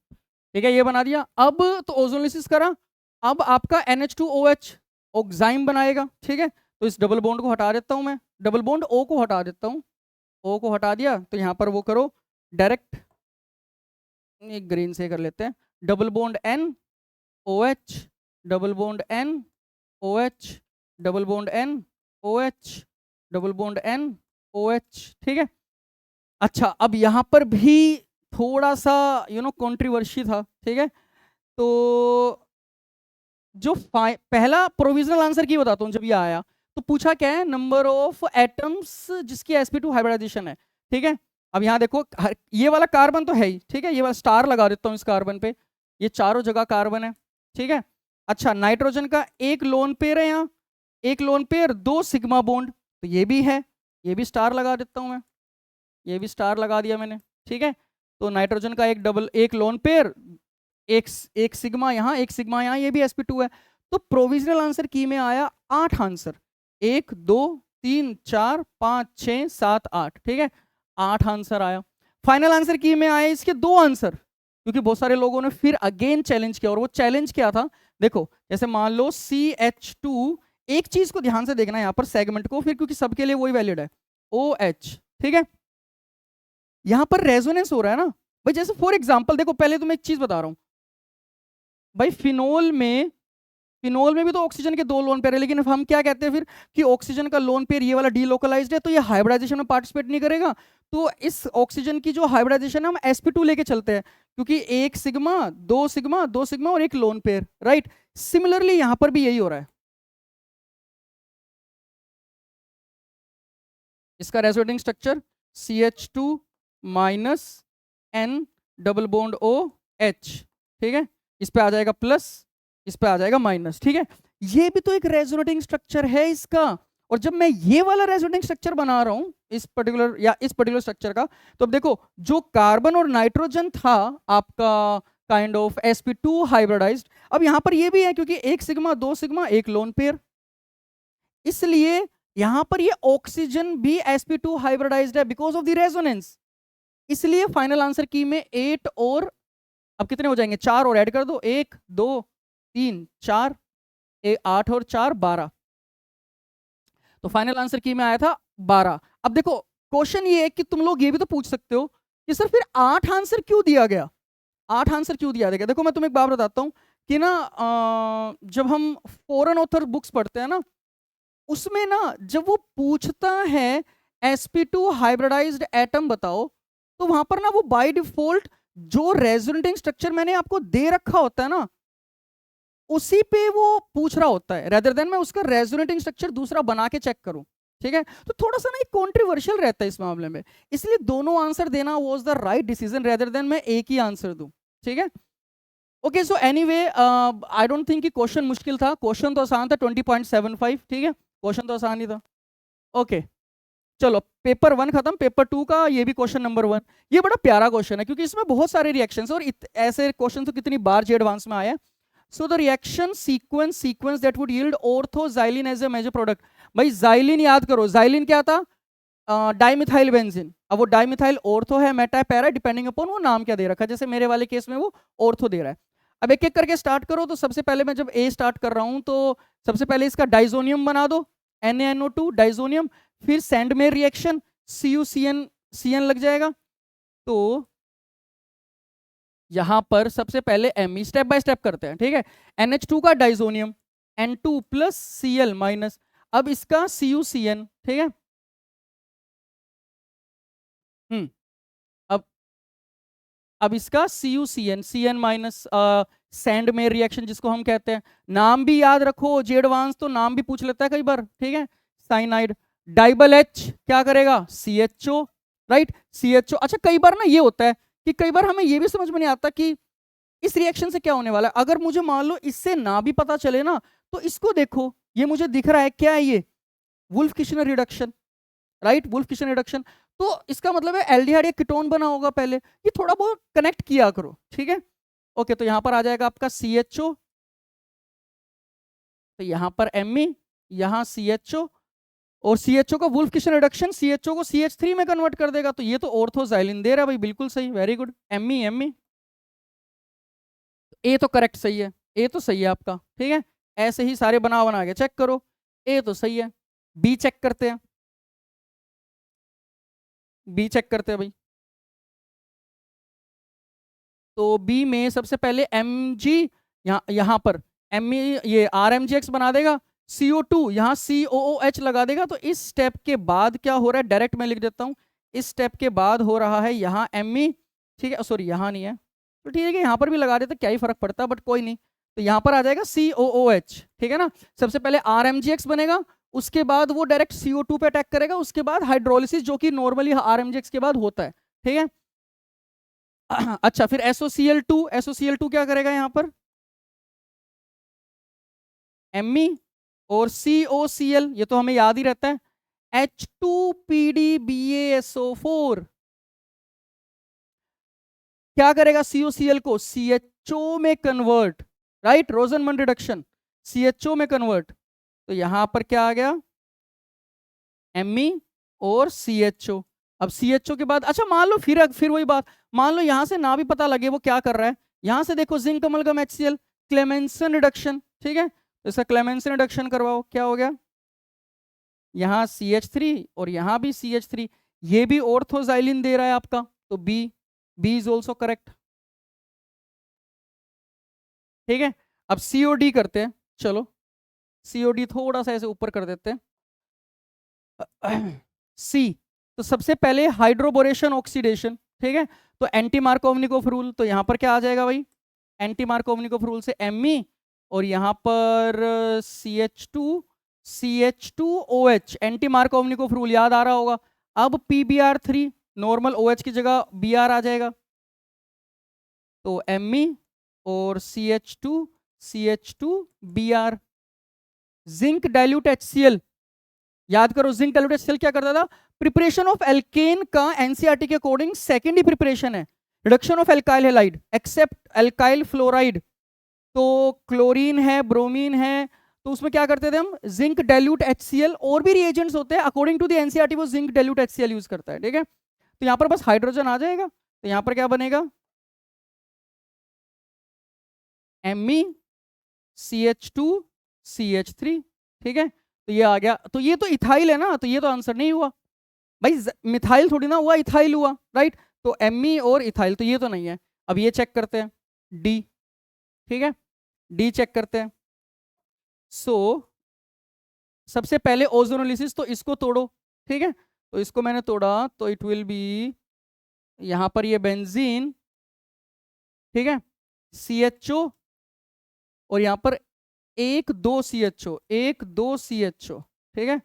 ठीक है, ये बना दिया। अब तो ओजोनलिसिस करा, अब आपका NH2OH ऑक्साइम बनाएगा, ठीक है। तो इस डबल बॉन्ड को हटा देता हूं मैं, डबल बॉन्ड O को हटा देता हूं, O को हटा दिया, तो यहाँ पर वो करो डायरेक्ट, एक ग्रीन से कर लेते हैं, double bond NOH, double bond NOH, double bond NOH, double bond NOH, ठीक है। अच्छा, अब यहाँ पर भी थोड़ा सा कंट्रोवर्सी था, ठीक है। तो जो पहला प्रोविजनल आंसर की बताता हूँ, जब ये आया तो पूछा क्या है, नंबर ऑफ एटम्स जिसकी sp2 हाइब्रिडाइजेशन है, ठीक है। अब यहाँ देखो ये वाला कार्बन तो है ही, ठीक है, ये वाला स्टार लगा देता हूँ इस कार्बन पे, ये चारों जगह कार्बन है, ठीक है। अच्छा, नाइट्रोजन का एक लोन पेयर है यहाँ, एक लोन पेयर, 2 सिग्मा बॉन्ड, तो ये भी है, ये भी स्टार लगा देता हूँ मैं, ये भी स्टार लगा दिया मैंने, ठीक है। तो नाइट्रोजन का एक लोन पेयर, एक सिग्मा यहाँ, एक सिग्मा यहाँ, ये भी sp2 है। तो प्रोविजनल आंसर की में आया 8 आंसर, 1 2 3 4 5 6 7 8, ठीक है, 8 आंसर आया। फाइनल आंसर की में आए इसके 2 आंसर, क्योंकि बहुत सारे लोगों ने फिर अगेन चैलेंज किया, और वो चैलेंज क्या था, देखो जैसे मान लो CH2, एक चीज को ध्यान से देखना यहाँ पर सेगमेंट को, फिर क्योंकि सबके लिए वही वैलिड है, OH, ठीक है। यहां पर रेजोनेंस हो रहा है ना भाई, जैसे फॉर एग्जांपल देखो, पहले तो मैं एक चीज बता रहा हूं भाई, फिनोल में भी तो ऑक्सीजन के 2 लोन पेयर है, लेकिन हम क्या कहते हैं फिर कि ऑक्सीजन का लोन पेयर ये वाला डीलोकलाइज्ड है, तो ये हाइब्रिडाइजेशन में पार्टिसिपेट नहीं करेगा। तो इस ऑक्सीजन की जो हाइब्रिडाइजेशन है हम sp2 लेके चलते हैं, क्योंकि 1 सिग्मा 2 सिग्मा 2 सिग्मा और एक लोन पेयर, राइट। सिमिलरली यहां पर भी यही हो रहा है, इसका resonating structure CH2 minus N double bond OH, ठीक है, इस पे आ जाएगा प्लस, इस पे आ जाएगा माइनस, ठीक है। ये भी तो एक रेजोनेटिंग स्ट्रक्चर है इसका। और जब मैं ये वाला रेजोनेटिंग स्ट्रक्चर बना रहा हूं इस पर्टिकुलर स्ट्रक्चर का, तो अब देखो जो कार्बन और नाइट्रोजन था आपका काइंड ऑफ sp2 हाइब्रिडाइज्ड, अब यहां पर ये भी है क्योंकि एक सिग्मा दो सिग्मा एक लोन पेयर, इसलिए यहां पर ये ऑक्सीजन भी sp2 हाइब्रिडाइज्ड है बिकॉज ऑफ द रेजोनेंस। इसलिए फाइनल आंसर की में 8 और अब कितने हो जाएंगे, 4 और ऐड कर दो, 1 2 3 4, 8 और 4 12, तो फाइनल आंसर की में आया था 12। अब देखो क्वेश्चन ये है कि तुम लोग ये भी तो पूछ सकते हो कि सर फिर 8 आंसर क्यों दिया गया, 8 आंसर क्यों दिया गया। देखो मैं तुम्हें एक बात बताता हूं कि ना जब हम फॉरेन ऑथर बुक्स पढ़ते हैं ना, उसमें ना जब वो पूछता है sp2 हाइब्रिडाइज्ड एटम बताओ, तो वहां पर ना वो बाय डिफॉल्ट जो रेजोनेटिंग स्ट्रक्चर मैंने आपको दे रखा होता है ना, उसी पे वो पूछ रहा होता है, रेदर देन मैं उसका रेजोनेटिंग स्ट्रक्चर दूसरा बना के चेक करूं, ठीक है। तो थोड़ा सा ना एक कॉन्ट्रोवर्शियल रहता है इस मामले में, इसलिए दोनों आंसर देना was the right decision rather than मैं एक ही आंसर दूं, ठीक है। Okay so anyway I don't think कि क्वेश्चन मुश्किल था, क्वेश्चन तो आसान था 20.75, ठीक है, क्वेश्चन तो आसान ही था। ओके चलो पेपर 1 खत्म, पेपर 2 का ये भी क्वेश्चन नंबर 1, ये बड़ा प्यारा क्वेश्चन है क्योंकि इसमें बहुत सारे रिएक्शंस और ऐसे क्वेश्चन तो कितनी बार जे एडवांस में आया है। So the reaction sequence that would yield orthoxylene as a major product. भाई जाइलिन याद करो, जाइलिन क्या था, डाइमिथाइल बेंजीन। अब वो डाइमिथाइल ऑर्थो है, मेटा है, पैरा, डिपेंडिंग अपॉन वो नाम क्या दे रखा है, जैसे मेरे वाले केस में वो ऑर्थो दे रहा है। अब एक एक करके स्टार्ट करो, तो सबसे पहले मैं जब ए स्टार्ट कर रहा हूं तो सबसे पहले इसका डाइजोनियम बना दो, NaNO2 डाइजोनियम, फिर सैंडमेयर रिएक्शन CuCN लग जाएगा। तो यहां पर सबसे पहले Me स्टेप बाय स्टेप करते हैं, ठीक है। NH2 का diazonium N2 plus Cl minus, अब इसका CuCN, ठीक है। अब अब इसका CuCN माइनस सैंडमेयर रिएक्शन जिसको हम कहते हैं, नाम भी याद रखो, जे एडवांस तो नाम भी पूछ लेता है कई बार, ठीक है। साइनाइड डाइबल H क्या करेगा, CHO, राइट, CHO। अच्छा कई बार ना ये होता है कि कई बार हमें ये भी समझ में नहीं आता कि इस रिएक्शन से क्या होने वाला है। अगर मुझे मान लो इससे ना भी पता चले ना, तो इसको देखो, ये मुझे दिख रहा है क्या है, ये wolf किशनर reduction, right, wolf किशनर reduction. तो इसका मतलब है एल्डिहाइड या कीटोन बना होगा पहले, ये थोड़ा बहुत कनेक्ट किया करो, ठीक है। ओके तो यहां पर आ जाएगा आपका CHO, तो यहां पर Me, यहां CHO, और CHO का वुल्फ किशन रिडक्शन CHO को CH3 में कन्वर्ट कर देगा, तो ये तो ऑर्थोजाइलिन दे रहा है भाई, बिल्कुल सही, वेरी गुड, Me। ए तो करेक्ट सही है, ए तो सही है आपका, ठीक है। ऐसे ही सारे बना के चेक करो, ए तो सही है। बी चेक करते हैं, बी चेक करते हैं भाई। तो बी में सबसे पहले Mg, यहाँ पर ये RMgX बना देगा, CO2 यहाँ COOH लगा देगा। तो इस स्टेप के बाद क्या हो रहा है, डायरेक्ट मैं लिख देता हूँ, इस स्टेप के बाद हो रहा है यहाँ Me, ठीक है, सॉरी यहाँ नहीं है, तो ठीक है कि यहाँ पर भी लगा देते क्या ही फर्क पड़ता है, बट कोई नहीं। तो यहाँ पर आ जाएगा COOH, ठीक है ना। सबसे पहले RMgX बनेगा, उसके बाद वो डायरेक्ट CO2 पे अटैक करेगा, उसके बाद हाइड्रोलिसिस जो कि नॉर्मली RMgX के बाद होता है, ठीक है। अच्छा फिर SOCl2 क्या करेगा यहाँ पर, Me और COCl, ये तो हमें याद ही रहता है, H2PDBaSO4 क्या करेगा, COCl को CHO में कन्वर्ट, राइट, रोजनमन रिडक्शन, CHO में कन्वर्ट। तो यहां पर क्या आ गया, Me और CHO। अब CHO के बाद अच्छा मान लो फिर वही बात, मान लो यहां से ना भी पता लगे वो क्या कर रहा है, यहां से देखो zinc amalgam HCl, Clemmensen reduction, ठीक है। तो इसका क्लेमेंसन रिडक्शन करवाओ, क्या हो गया, यहाँ CH3 और यहाँ भी CH3, ये भी ऑर्थोजाइलिन दे रहा है आपका, तो बी इज ऑल्सो करेक्ट, ठीक है। अब COD करते हैं, चलो COD थोड़ा सा ऐसे ऊपर कर देते हैं। C, तो सबसे पहले हाइड्रोबोरेशन ऑक्सीडेशन, ठीक है। तो एंटी मार्कोवनिकोव रूल, तो यहां पर क्या आ जाएगा भाई, एंटी मार्कोवनिकोव रूल से Me, और यहां पर CH2 CH2OH, anti Markovnikov rule याद आ रहा होगा, अब PbR3 नॉर्मल OH की जगह Br आ जाएगा, तो Me और CH2 जिंक डाइल्यूट HCl। याद करो जिंक डाइल्यूट HCl क्या करता था, प्रिपरेशन ऑफ एल्केन का एनसीईआरटी के अकॉर्डिंग सेकेंड ही प्रिपरेशन है, reduction of alkyl halide except alkyl fluoride. तो क्लोरीन है, ब्रोमीन है, तो उसमें क्या करते थे हम, जिंक डाइल्यूट HCl। और भी रिएजेंट्स होते हैं अकॉर्डिंग टू द एनसीईआरटी, वो जिंक डाइल्यूट HCl यूज करता है, ठीक है। तो यहाँ पर बस हाइड्रोजन आ जाएगा, तो यहाँ पर क्या बनेगा, MeCH2CH3, ठीक है। तो ये आ गया, तो ये तो इथाइल है ना, तो ये तो आंसर नहीं हुआ भाई, मिथाइल थोड़ी ना हुआ, इथाइल हुआ, राइट। तो Me और इथाइल, तो ये तो नहीं है। अब ये चेक करते हैं, डी, ठीक है, डी चेक करते हैं। सो सबसे पहले ओजोनोलिसिस, तो इसको तोड़ो, ठीक है। तो इसको मैंने तोड़ा, तो इट विल बी यहां पर ये बेंजीन, ठीक है, CHO, और यहां पर 1 2 CHO, 1 2 CHO, ठीक है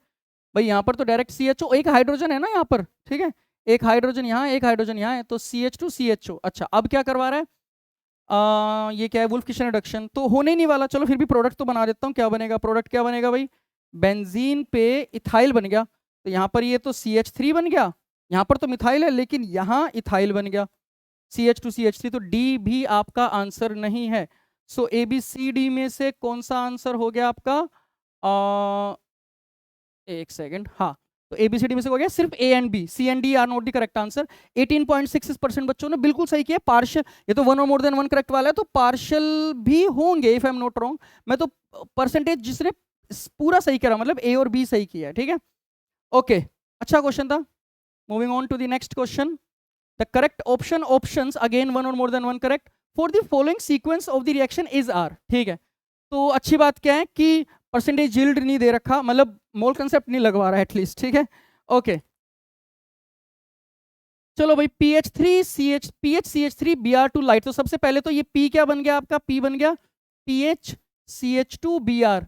भाई। यहां पर तो डायरेक्ट CHO, एक हाइड्रोजन है ना यहाँ पर, ठीक है, एक हाइड्रोजन यहाँ, एक हाइड्रोजन यहाँ है, तो CH2 CHO। अच्छा, अब क्या करवा रहा है, ये क्या है, वुल्फ किशन रिडक्शन, तो होने ही नहीं वाला। चलो फिर भी प्रोडक्ट तो बना देता हूँ, क्या बनेगा, प्रोडक्ट क्या बनेगा भाई, बेंजीन पे इथाइल बन गया, तो यहाँ पर ये तो CH3 बन गया, यहाँ पर तो मिथाइल है लेकिन यहाँ इथाइल बन गया, CH2 CH3, तो डी भी आपका आंसर नहीं है। सो ABCD में से कौन सा आंसर हो गया आपका, एक सेकेंड, हाँ, तो ABCD में से हो गया सिर्फ A and B, C and D are not the correct answer. 18.66% बच्चों ने बिल्कुल सही किया। पार्शियल, ये तो 1 और मोर देन 1 करेक्ट वाला है, तो पार्शियल भी होंगे if I am not wrong. मैं तो परसेंटेज जिसने पूरा सही करा, मतलब A और B सही किया है, ठीक है, ओके। अच्छा क्वेश्चन था। Moving on to the next question. The correct options again 1 और more than 1 correct for the following sequence of the reaction is are, ठीक है। तो अच्छी बात क्या है कि परसेंटेज यील्ड नहीं दे रखा, मतलब मोल कंसेप्ट नहीं लगवा रहा है एटलीस्ट, ठीक है, ओके। चलो भाई, PHCH3 Br2 लाइट, तो सबसे पहले तो ये P क्या बन गया आपका, P बन गया PHCH2Br,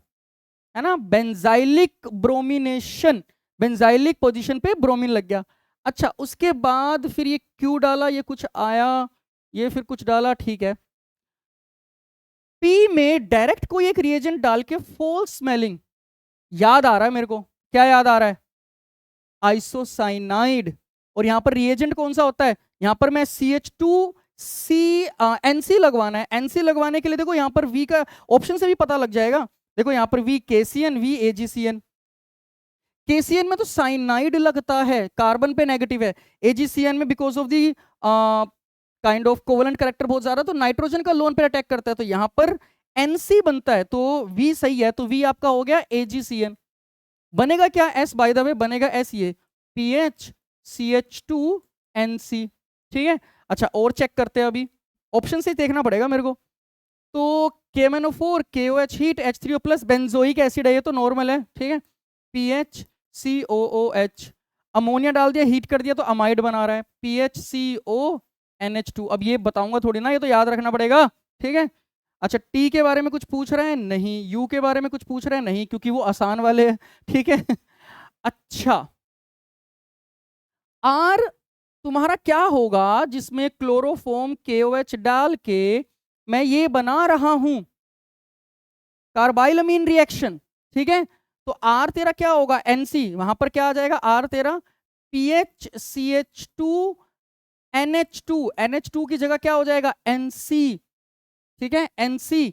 है ना, बेंजाइलिक ब्रोमिनेशन, बेंजाइलिक पोजीशन पे ब्रोमीन लग गया। अच्छा, उसके बाद फिर ये Q डाला, ये कुछ आया, ये फिर कुछ डाला, ठीक है। P में डायरेक्ट कोई एक रिएजेंट डाल के फॉल्स स्मेलिंग, याद आ रहा है मेरे को, क्या याद आ रहा है, आइसोसाइनाइड। और यहां पर रिएजेंट कौन सा होता है, यहां पर मैं NC लगवाना है, NC लगवाने के लिए देखो यहां पर V का ऑप्शन से भी पता लग जाएगा। देखो यहां पर V KCN, V AgCN, KCN में तो साइनाइड लगता है, कार्बन पे नेगेटिव है, AgCN में because of the kind of covalent character बहुत ज्यादा, तो नाइट्रोजन का लोन पे अटैक करता है, तो यहां पर NC बनता है, तो V सही है, तो V आपका हो गया AgCN। बनेगा क्या S, बाय द वे बनेगा S, ये PHCH2NC, ठीक है। अच्छा, और चेक करते हैं, अभी ऑप्शन से ही देखना पड़ेगा मेरे को। तो KMnO4 KOH heat H3O plus benzoic acid है, ये तो नॉर्मल है, ठीक है, PHCOOH। अमोनिया डाल दिया, हीट कर दिया, तो अमाइड बना रहा है, PHCONH2। अब ये बताऊंगा थोड़ी ना, ये तो याद रखना पड़ेगा, ठीक है। अच्छा, टी के बारे में कुछ पूछ रहे हैं, नहीं, यू के बारे में कुछ पूछ रहे हैं, नहीं, क्योंकि वो आसान वाले हैं, ठीक है। अच्छा, आर तुम्हारा क्या होगा जिसमें क्लोरोफॉर्म KOH डाल के मैं ये बना रहा हूं, कार्बाइलमीन रिएक्शन, ठीक है। तो आर तेरा क्या होगा, NC, वहां पर क्या आ जाएगा, आर तेरा PHCH2NH2, NH2 की जगह क्या हो जाएगा, NC, ठीक है, NC।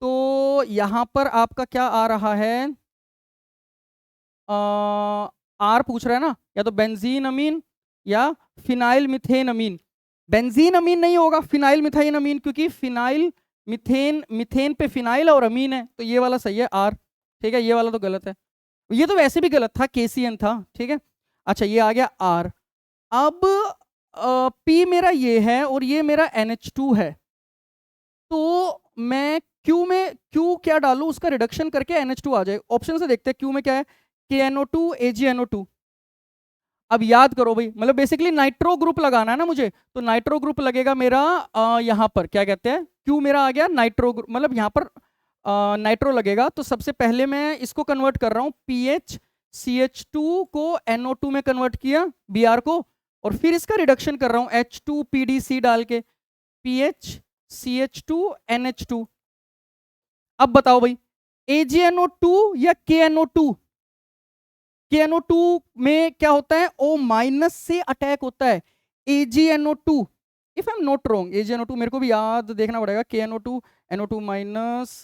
तो यहां पर आपका क्या आ रहा है, आर पूछ रहा है ना, या तो बेंजीन अमीन या फिनाइल मिथेन अमीन। बेंजीन अमीन नहीं होगा, फिनाइल मिथाइन अमीन, क्योंकि फिनाइल मिथेन, मिथेन पे फिनाइल और अमीन है, तो ये वाला सही है आर, ठीक है, ये वाला तो गलत है, ये तो वैसे भी गलत था, KCN था, ठीक है। अच्छा, ये आ गया आर। अब P मेरा ये है और ये मेरा NH2 है, तो मैं Q में Q क्या डालूं, उसका रिडक्शन करके NH2 आ जाए। ऑप्शन से देखते हैं, Q में क्या है, KNO2 AgNO2। अब याद करो भाई, मतलब बेसिकली नाइट्रो ग्रुप लगाना है ना मुझे, तो नाइट्रो ग्रुप लगेगा मेरा यहाँ पर, क्या कहते हैं, Q मेरा आ गया नाइट्रो ग्रुप, मतलब यहाँ पर नाइट्रो लगेगा। तो सबसे पहले मैं इसको कन्वर्ट कर रहा हूँ, CH2 को NO2 में कन्वर्ट किया Br को, और फिर इसका रिडक्शन कर रहा हूं H2PDC डाल के, PH CH2 NH2। अब बताओ भाई, AgNO2 या KNO2? KNO2 में क्या होता है, O माइनस से अटैक होता है। AgNO2, if I am not wrong, AgNO2 मेरे को भी याद देखना पड़ेगा, KNO2 NO2 माइनस,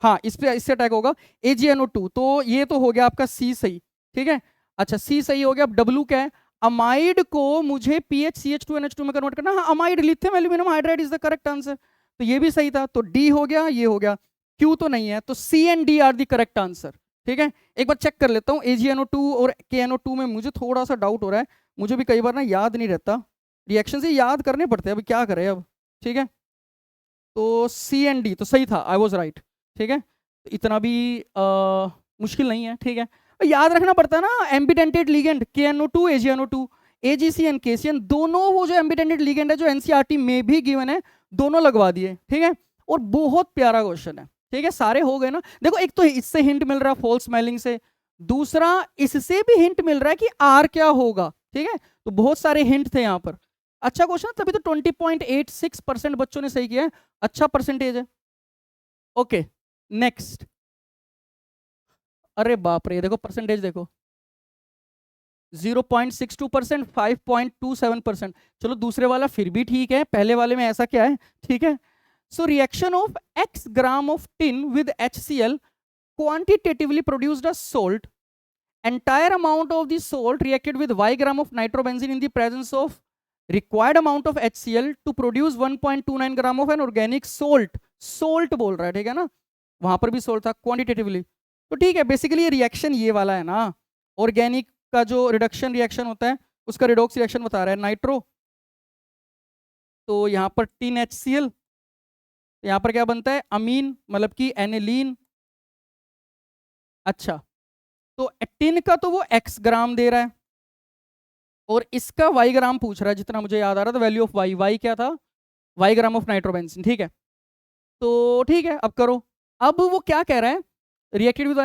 हाँ इस पे इससे अटैक होगा AgNO2। तो ये तो हो गया आपका C सही, ठीक है। अच्छा C सही हो गया। अब W क्या है, अमाइड को मुझे PHCH2NH2 में कन्वर्ट करना। हाँ, amide lithium aluminium hydride is the correct answer, तो ये भी सही था। तो D हो गया, ये हो गया, Q तो नहीं है, तो C and D are the correct answer, ठीक है। एक बार चेक कर लेता हूँ, AgNO2 और KNO2 में मुझे थोड़ा सा डाउट हो रहा है, मुझे भी कई बार ना याद नहीं रहता, रिएक्शन से याद करने पड़ते हैं, अभी क्या करें अब, ठीक है। तो C एंड D तो सही था, आई वॉज राइट, ठीक है। तो इतना भी मुश्किल नहीं है, ठीक है। याद रखना पड़ता है ना, ambidentate ligand KNO2 AgNO2, AgCN KCN दोनों, वो जो एम्बिडेंटेड लिगेंड है जो NCERT में भी गिवन है, दोनों लगवा दिए, ठीक है। और बहुत प्यारा क्वेश्चन है, ठीक है। सारे हो गए ना। देखो एक तो इससे हिंट मिल रहा है फॉल्स स्मेलिंग से, दूसरा इससे भी हिंट मिल रहा है कि R क्या होगा, ठीक है। तो बहुत सारे हिंट थे यहाँ पर। अच्छा क्वेश्चन, तभी तो 20.86% बच्चों ने सही किया है, अच्छा परसेंटेज है। ओके नेक्स्ट, अरे बाप रे, देखो परसेंटेज देखो, 0.62%, 5.27%। चलो दूसरे वाला फिर भी ठीक है, पहले वाले में ऐसा क्या है, ठीक है। So reaction of X gram of tin with HCl quantitatively produced a salt. Entire amount of the salt reacted with Y gram of nitrobenzene in the presence of required amount of HCl to produce 1.29 gram of an organic salt. Salt बोल रहा है, ठीक है ना, वहां पर भी salt था क्वांटिटेटिवली। तो ठीक है, बेसिकली ये रिएक्शन ये वाला है ना, ऑर्गेनिक का जो रिडक्शन रिएक्शन होता है उसका रिडॉक्स रिएक्शन बता रहा है नाइट्रो। तो यहाँ पर टिन HCl, यहाँ पर क्या बनता है, अमीन, मतलब कि एनिलीन। अच्छा, तो टिन का तो वो x ग्राम दे रहा है, और इसका y ग्राम पूछ रहा है, जितना मुझे याद आ रहा था वैल्यू ऑफ y क्या था, y ग्राम ऑफ नाइट्रोबेंजीन, ठीक है। तो ठीक है, अब करो। अब वो क्या कह रहा है, reacted with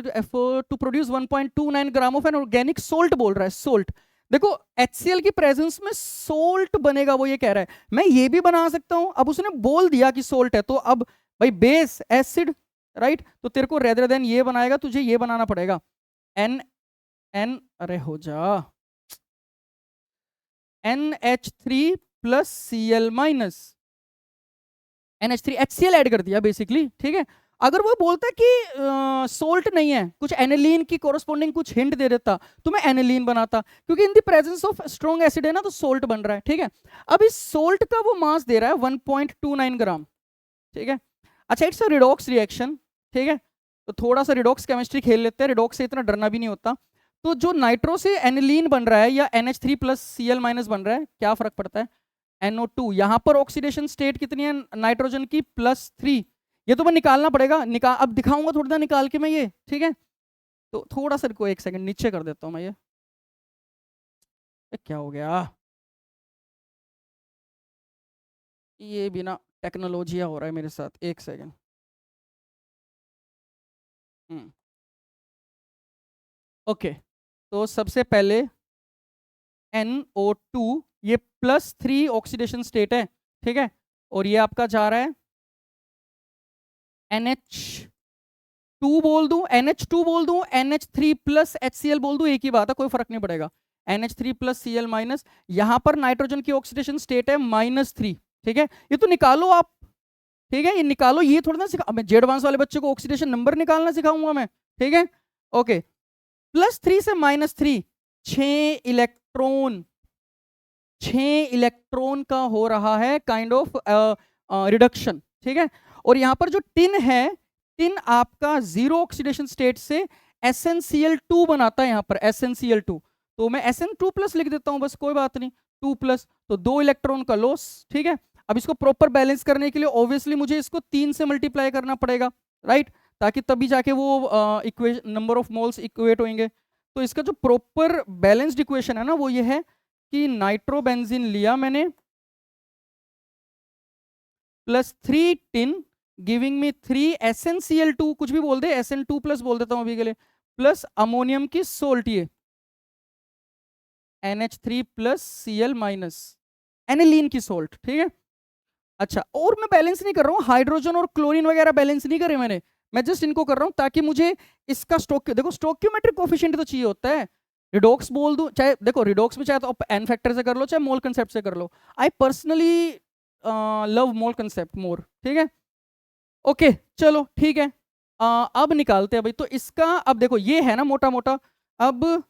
effort to produce 1.29 gram of an organic salt बोल रहा है, सोल्ट। देखो HCl की प्रेजेंस में सोल्ट बनेगा, वो ये कह रहा है। मैं ये भी बना सकता हूं, अब उसने बोल दिया कि सोल्ट है, तो अब भाई बेस एसिड, राइट, तो तेरे को रेदर देन ये बनाएगा, तुझे ये बनाना पड़ेगा, एन एन, अरे हो जा, NH3 plus Cl minus NH3, HCl add कर दिया बेसिकली, ठीक है। अगर वो बोलता है कि सोल्ट नहीं है, कुछ एनिलीन की कोरस्पोंडिंग कुछ हिंट दे देता, तो मैं एनिलीन बनाता, क्योंकि in the presence of strong acid है ना, तो सोल्ट बन रहा है, ठीक है। अब इस सोल्ट का वो मास दे रहा है 1.29 ग्राम, ठीक है। अच्छा, इट्स अ रिडॉक्स रिएक्शन, ठीक है। तो थोड़ा सा रिडॉक्स केमिस्ट्री खेल लेते हैं, रिडॉक्स से इतना डरना भी नहीं होता। तो जो नाइट्रो से एनिलीन बन रहा है या NH3 प्लस Cl माइनस बन रहा है, क्या फर्क पड़ता है, NO2। यहां पर ऑक्सीडेशन स्टेट कितनी है नाइट्रोजन की, +3। ये तो मैं निकालना पड़ेगा, अब दिखाऊंगा थोड़ी देर निकाल के मैं ये, ठीक है। तो थोड़ा सा को एक सेकंड नीचे कर देता हूं मैं, ये क्या हो गया, ये बिना टेक्नोलॉजी हो रहा है मेरे साथ, एक सेकंड। ओके, तो सबसे पहले NO2, ये +3 ऑक्सीडेशन स्टेट है, ठीक है। और ये आपका जा रहा है NH2 बोल दूं, NH2 बोल दूं, NH3 प्लस HCl बोल दूं, एक ही बात है, कोई फर्क नहीं पड़ेगा। NH3 प्लस Cl माइनस, यहां पर नाइट्रोजन की ऑक्सीडेशन स्टेट है -3, ठीक है। ये तो निकालो आप, ठीक है, ये निकालो, ये थोड़ा ना सिखा, मैं जेडवांस वाले बच्चे को ऑक्सीडेशन नंबर निकालना सिखाऊंगा मैं, ठीक है। ओके, +3 से -3, 6 इलेक्ट्रॉन, 6 इलेक्ट्रॉन का हो रहा है काइंड ऑफ रिडक्शन, ठीक है। और यहां पर जो टिन है, टिन आपका जीरो ऑक्सीडेशन स्टेट से SnCl2 बनाता है, यहां पर SnCl2, तो मैं Sn2 प्लस लिख देता हूं बस, कोई बात नहीं, 2 प्लस, तो 2 इलेक्ट्रॉन का लॉस, ठीक है। अब इसको प्रॉपर बैलेंस करने के लिए ऑब्वियसली मुझे इसको 3 से मल्टीप्लाई करना पड़ेगा, राइट, ताकि तभी जाके वो equation number of moles equate होंगे। तो इसका जो प्रॉपर बैलेंस्ड इक्वेशन है ना, वो ये है कि नाइट्रोबेंजीन लिया मैंने +3 टिन गिविंग मी 3 SnCl2, कुछ भी बोल दे, SN2 प्लस बोल देता हूं अभी के लिए, प्लस अमोनियम की सोल्ट, ये NH3 plus Cl minus aniline की सोल्ट, ठीक है। अच्छा, और मैं बैलेंस नहीं कर रहा हूँ, हाइड्रोजन और क्लोरीन वगैरह बैलेंस नहीं करे मैंने, मैं जस्ट इनको कर रहा हूँ ताकि मुझे इसका स्टोक, देखो स्टोक्योमेट्रिक कोफिशिएंट तो चाहिए होता है। रिडॉक्स बोल दूं, चाहे देखो रिडॉक्स में चाहे तो एन फैक्टर से कर लो, चाहे मोल कंसेप्ट से कर लो। I personally love mole concept more, ठीक है। ओके चलो ठीक है। अब निकालते हैं भाई, तो इसका अब देखो ये है ना मोटा मोटा, अब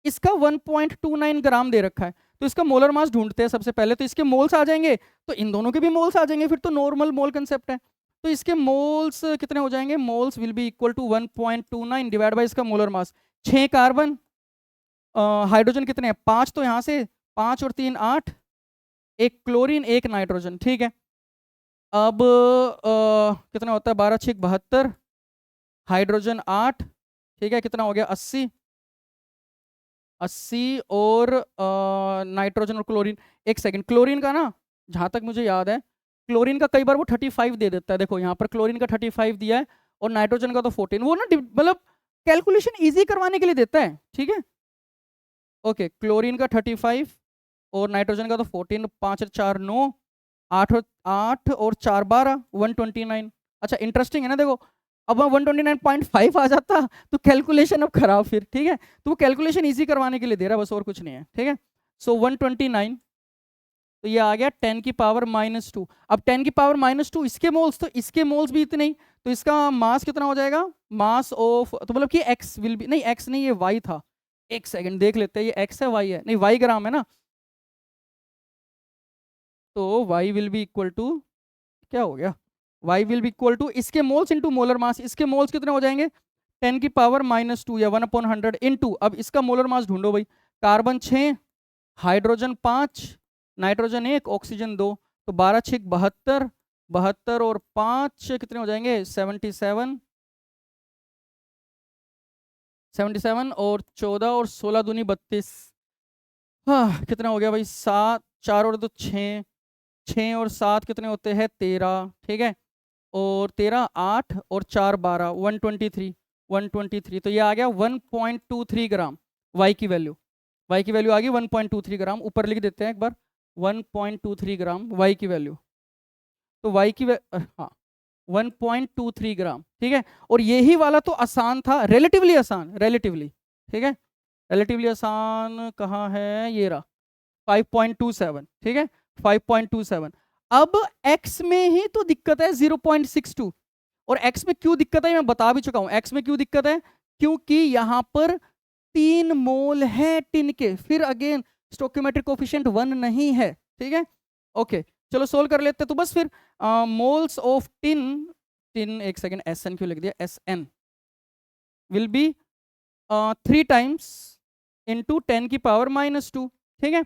इसका 1.29 ग्राम दे रखा है, तो इसका मोलर मास ढूंढते हैं सबसे पहले। तो इसके मोल्स आ जाएंगे, तो इन दोनों के भी मोल्स आ जाएंगे, फिर तो नॉर्मल मोल कंसेप्ट है। तो इसके मोल्स कितने हो जाएंगे, moles will be equal to 1.29 divide by इसका मोलर मास। 6 कार्बन, हाइड्रोजन कितने हैं 5, तो यहाँ से 5 और 3 8, एक क्लोरीन एक नाइट्रोजन, ठीक है। अब कितना होता है 12 6 72, हाइड्रोजन 8, ठीक है, कितना हो गया 80 और नाइट्रोजन और क्लोरीन। एक सेकंड, क्लोरीन का ना जहाँ तक मुझे याद है, क्लोरीन का कई बार वो 35 दे देता है, देखो यहाँ पर क्लोरीन का 35 दिया है और नाइट्रोजन का तो 14, वो ना मतलब कैलकुलेशन इजी करवाने के लिए देता है, ठीक है। ओके, क्लोरीन का 35 और नाइट्रोजन का तो 14, 5 और 4 9, 8 और 4 12, 129। अच्छा इंटरेस्टिंग है ना, देखो अब 129.5 आ जाता तो कैलकुलेशन अब खराब फिर, ठीक है। तो वो कैलकुलेशन इजी करवाने के लिए दे रहा है बस, और कुछ नहीं है, ठीक है। सो 129, तो ये आ गया 10 की पावर -2। अब 10 की पावर -2 इसके मोल्स, तो इसके मोल्स भी इतने ही, तो इसका मास कितना हो जाएगा, मास ऑफ, तो मतलब कि x विल बी, नहीं x नहीं ये y था, एक सेकंड देख लेते हैं, ये x है y है, नहीं y ग्राम है ना, तो y will be equal to, क्या हो गया, y will be equal to इसके मोल्स इंटू मोलर मास। इसके मोल्स कितने हो जाएंगे 10 की पावर -2 या 1/100 इंटू, अब इसका मोलर मास ढूंढो भाई, कार्बन 6, हाइड्रोजन 5, नाइट्रोजन 1, ऑक्सीजन 2, तो 12 6 72, 72 और 5 कितने हो जाएंगे 77, 77 और 14 और 16 दूनी 32, हाँ कितना हो गया भाई 7, 4 और 2 6, 6 और 7 कितने होते हैं 13, ठीक है, और 13 8 और 4 12, 123, 123, तो ये आ गया 1.23 ग्राम y की वैल्यू, y की वैल्यू आ गई 1.23 ग्राम, ऊपर लिख देते हैं एक बार 1.23 ग्राम y की वैल्यू, तो y की हाँ 1.23 ग्राम, ठीक है। और यही वाला तो आसान था, रिलेटिवली आसान, रिलेटिवली, ठीक है, रिलेटिवली आसान कहाँ है, ये रहा 5.27, ठीक है 5.27। अब x में ही तो दिक्कत है 0.62, और x में क्यों दिक्कत है मैं बता भी चुका हूं, x में क्यों दिक्कत है, क्योंकि यहां पर 3 मोल है टिन के, फिर अगेन स्टोकियोमेट्रिक कोफिशिएंट 1 नहीं है, ठीक है। ओके चलो सोल्व कर लेते हैं, तो बस फिर मोल्स ऑफ टिन, टिन एक सेकेंड SN क्यों लिख दिया, SN will be 3 times into 10 की पावर -2, ठीक है।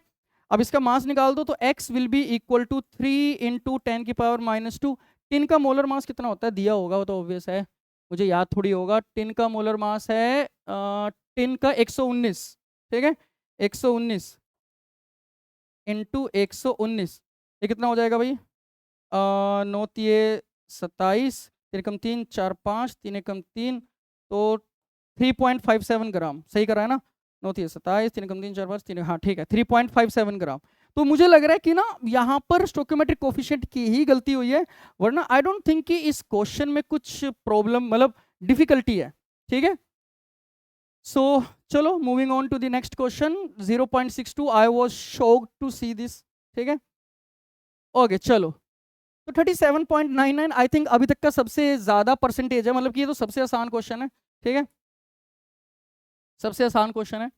अब इसका मास निकाल दो, तो x will be equal to 3 into 10 की पावर -2। टिन का मोलर मास कितना होता है दिया होगा, वो तो ऑब्वियस है, मुझे याद थोड़ी होगा। टिन का मोलर मास है टिन का 119, ठीक है 119 इंटू 119, ये कितना हो जाएगा भाई 9 तिये 27, 3 एकम 3 4 5, 3 एकम 3, तो 3.57 ग्राम, सही करा है ना, 9 तिये 27, 3 एकम 3 4 5 3, हाँ ठीक है 3.57 ग्राम। तो मुझे लग रहा है कि ना यहाँ पर स्टोकियोमेट्रिक कोफिशिएंट की ही गलती हुई है, वरना आई डोंट थिंक कि इस क्वेश्चन में कुछ प्रॉब्लम मतलब डिफिकल्टी है, ठीक है। सो चलो moving on to the next question 0.62, I was shocked to see this, ठीक है। ओके चलो, तो 37.99 आई थिंक अभी तक का सबसे ज्यादा परसेंटेज है, मतलब कि ये तो सबसे आसान क्वेश्चन है, ठीक है, सबसे आसान क्वेश्चन है।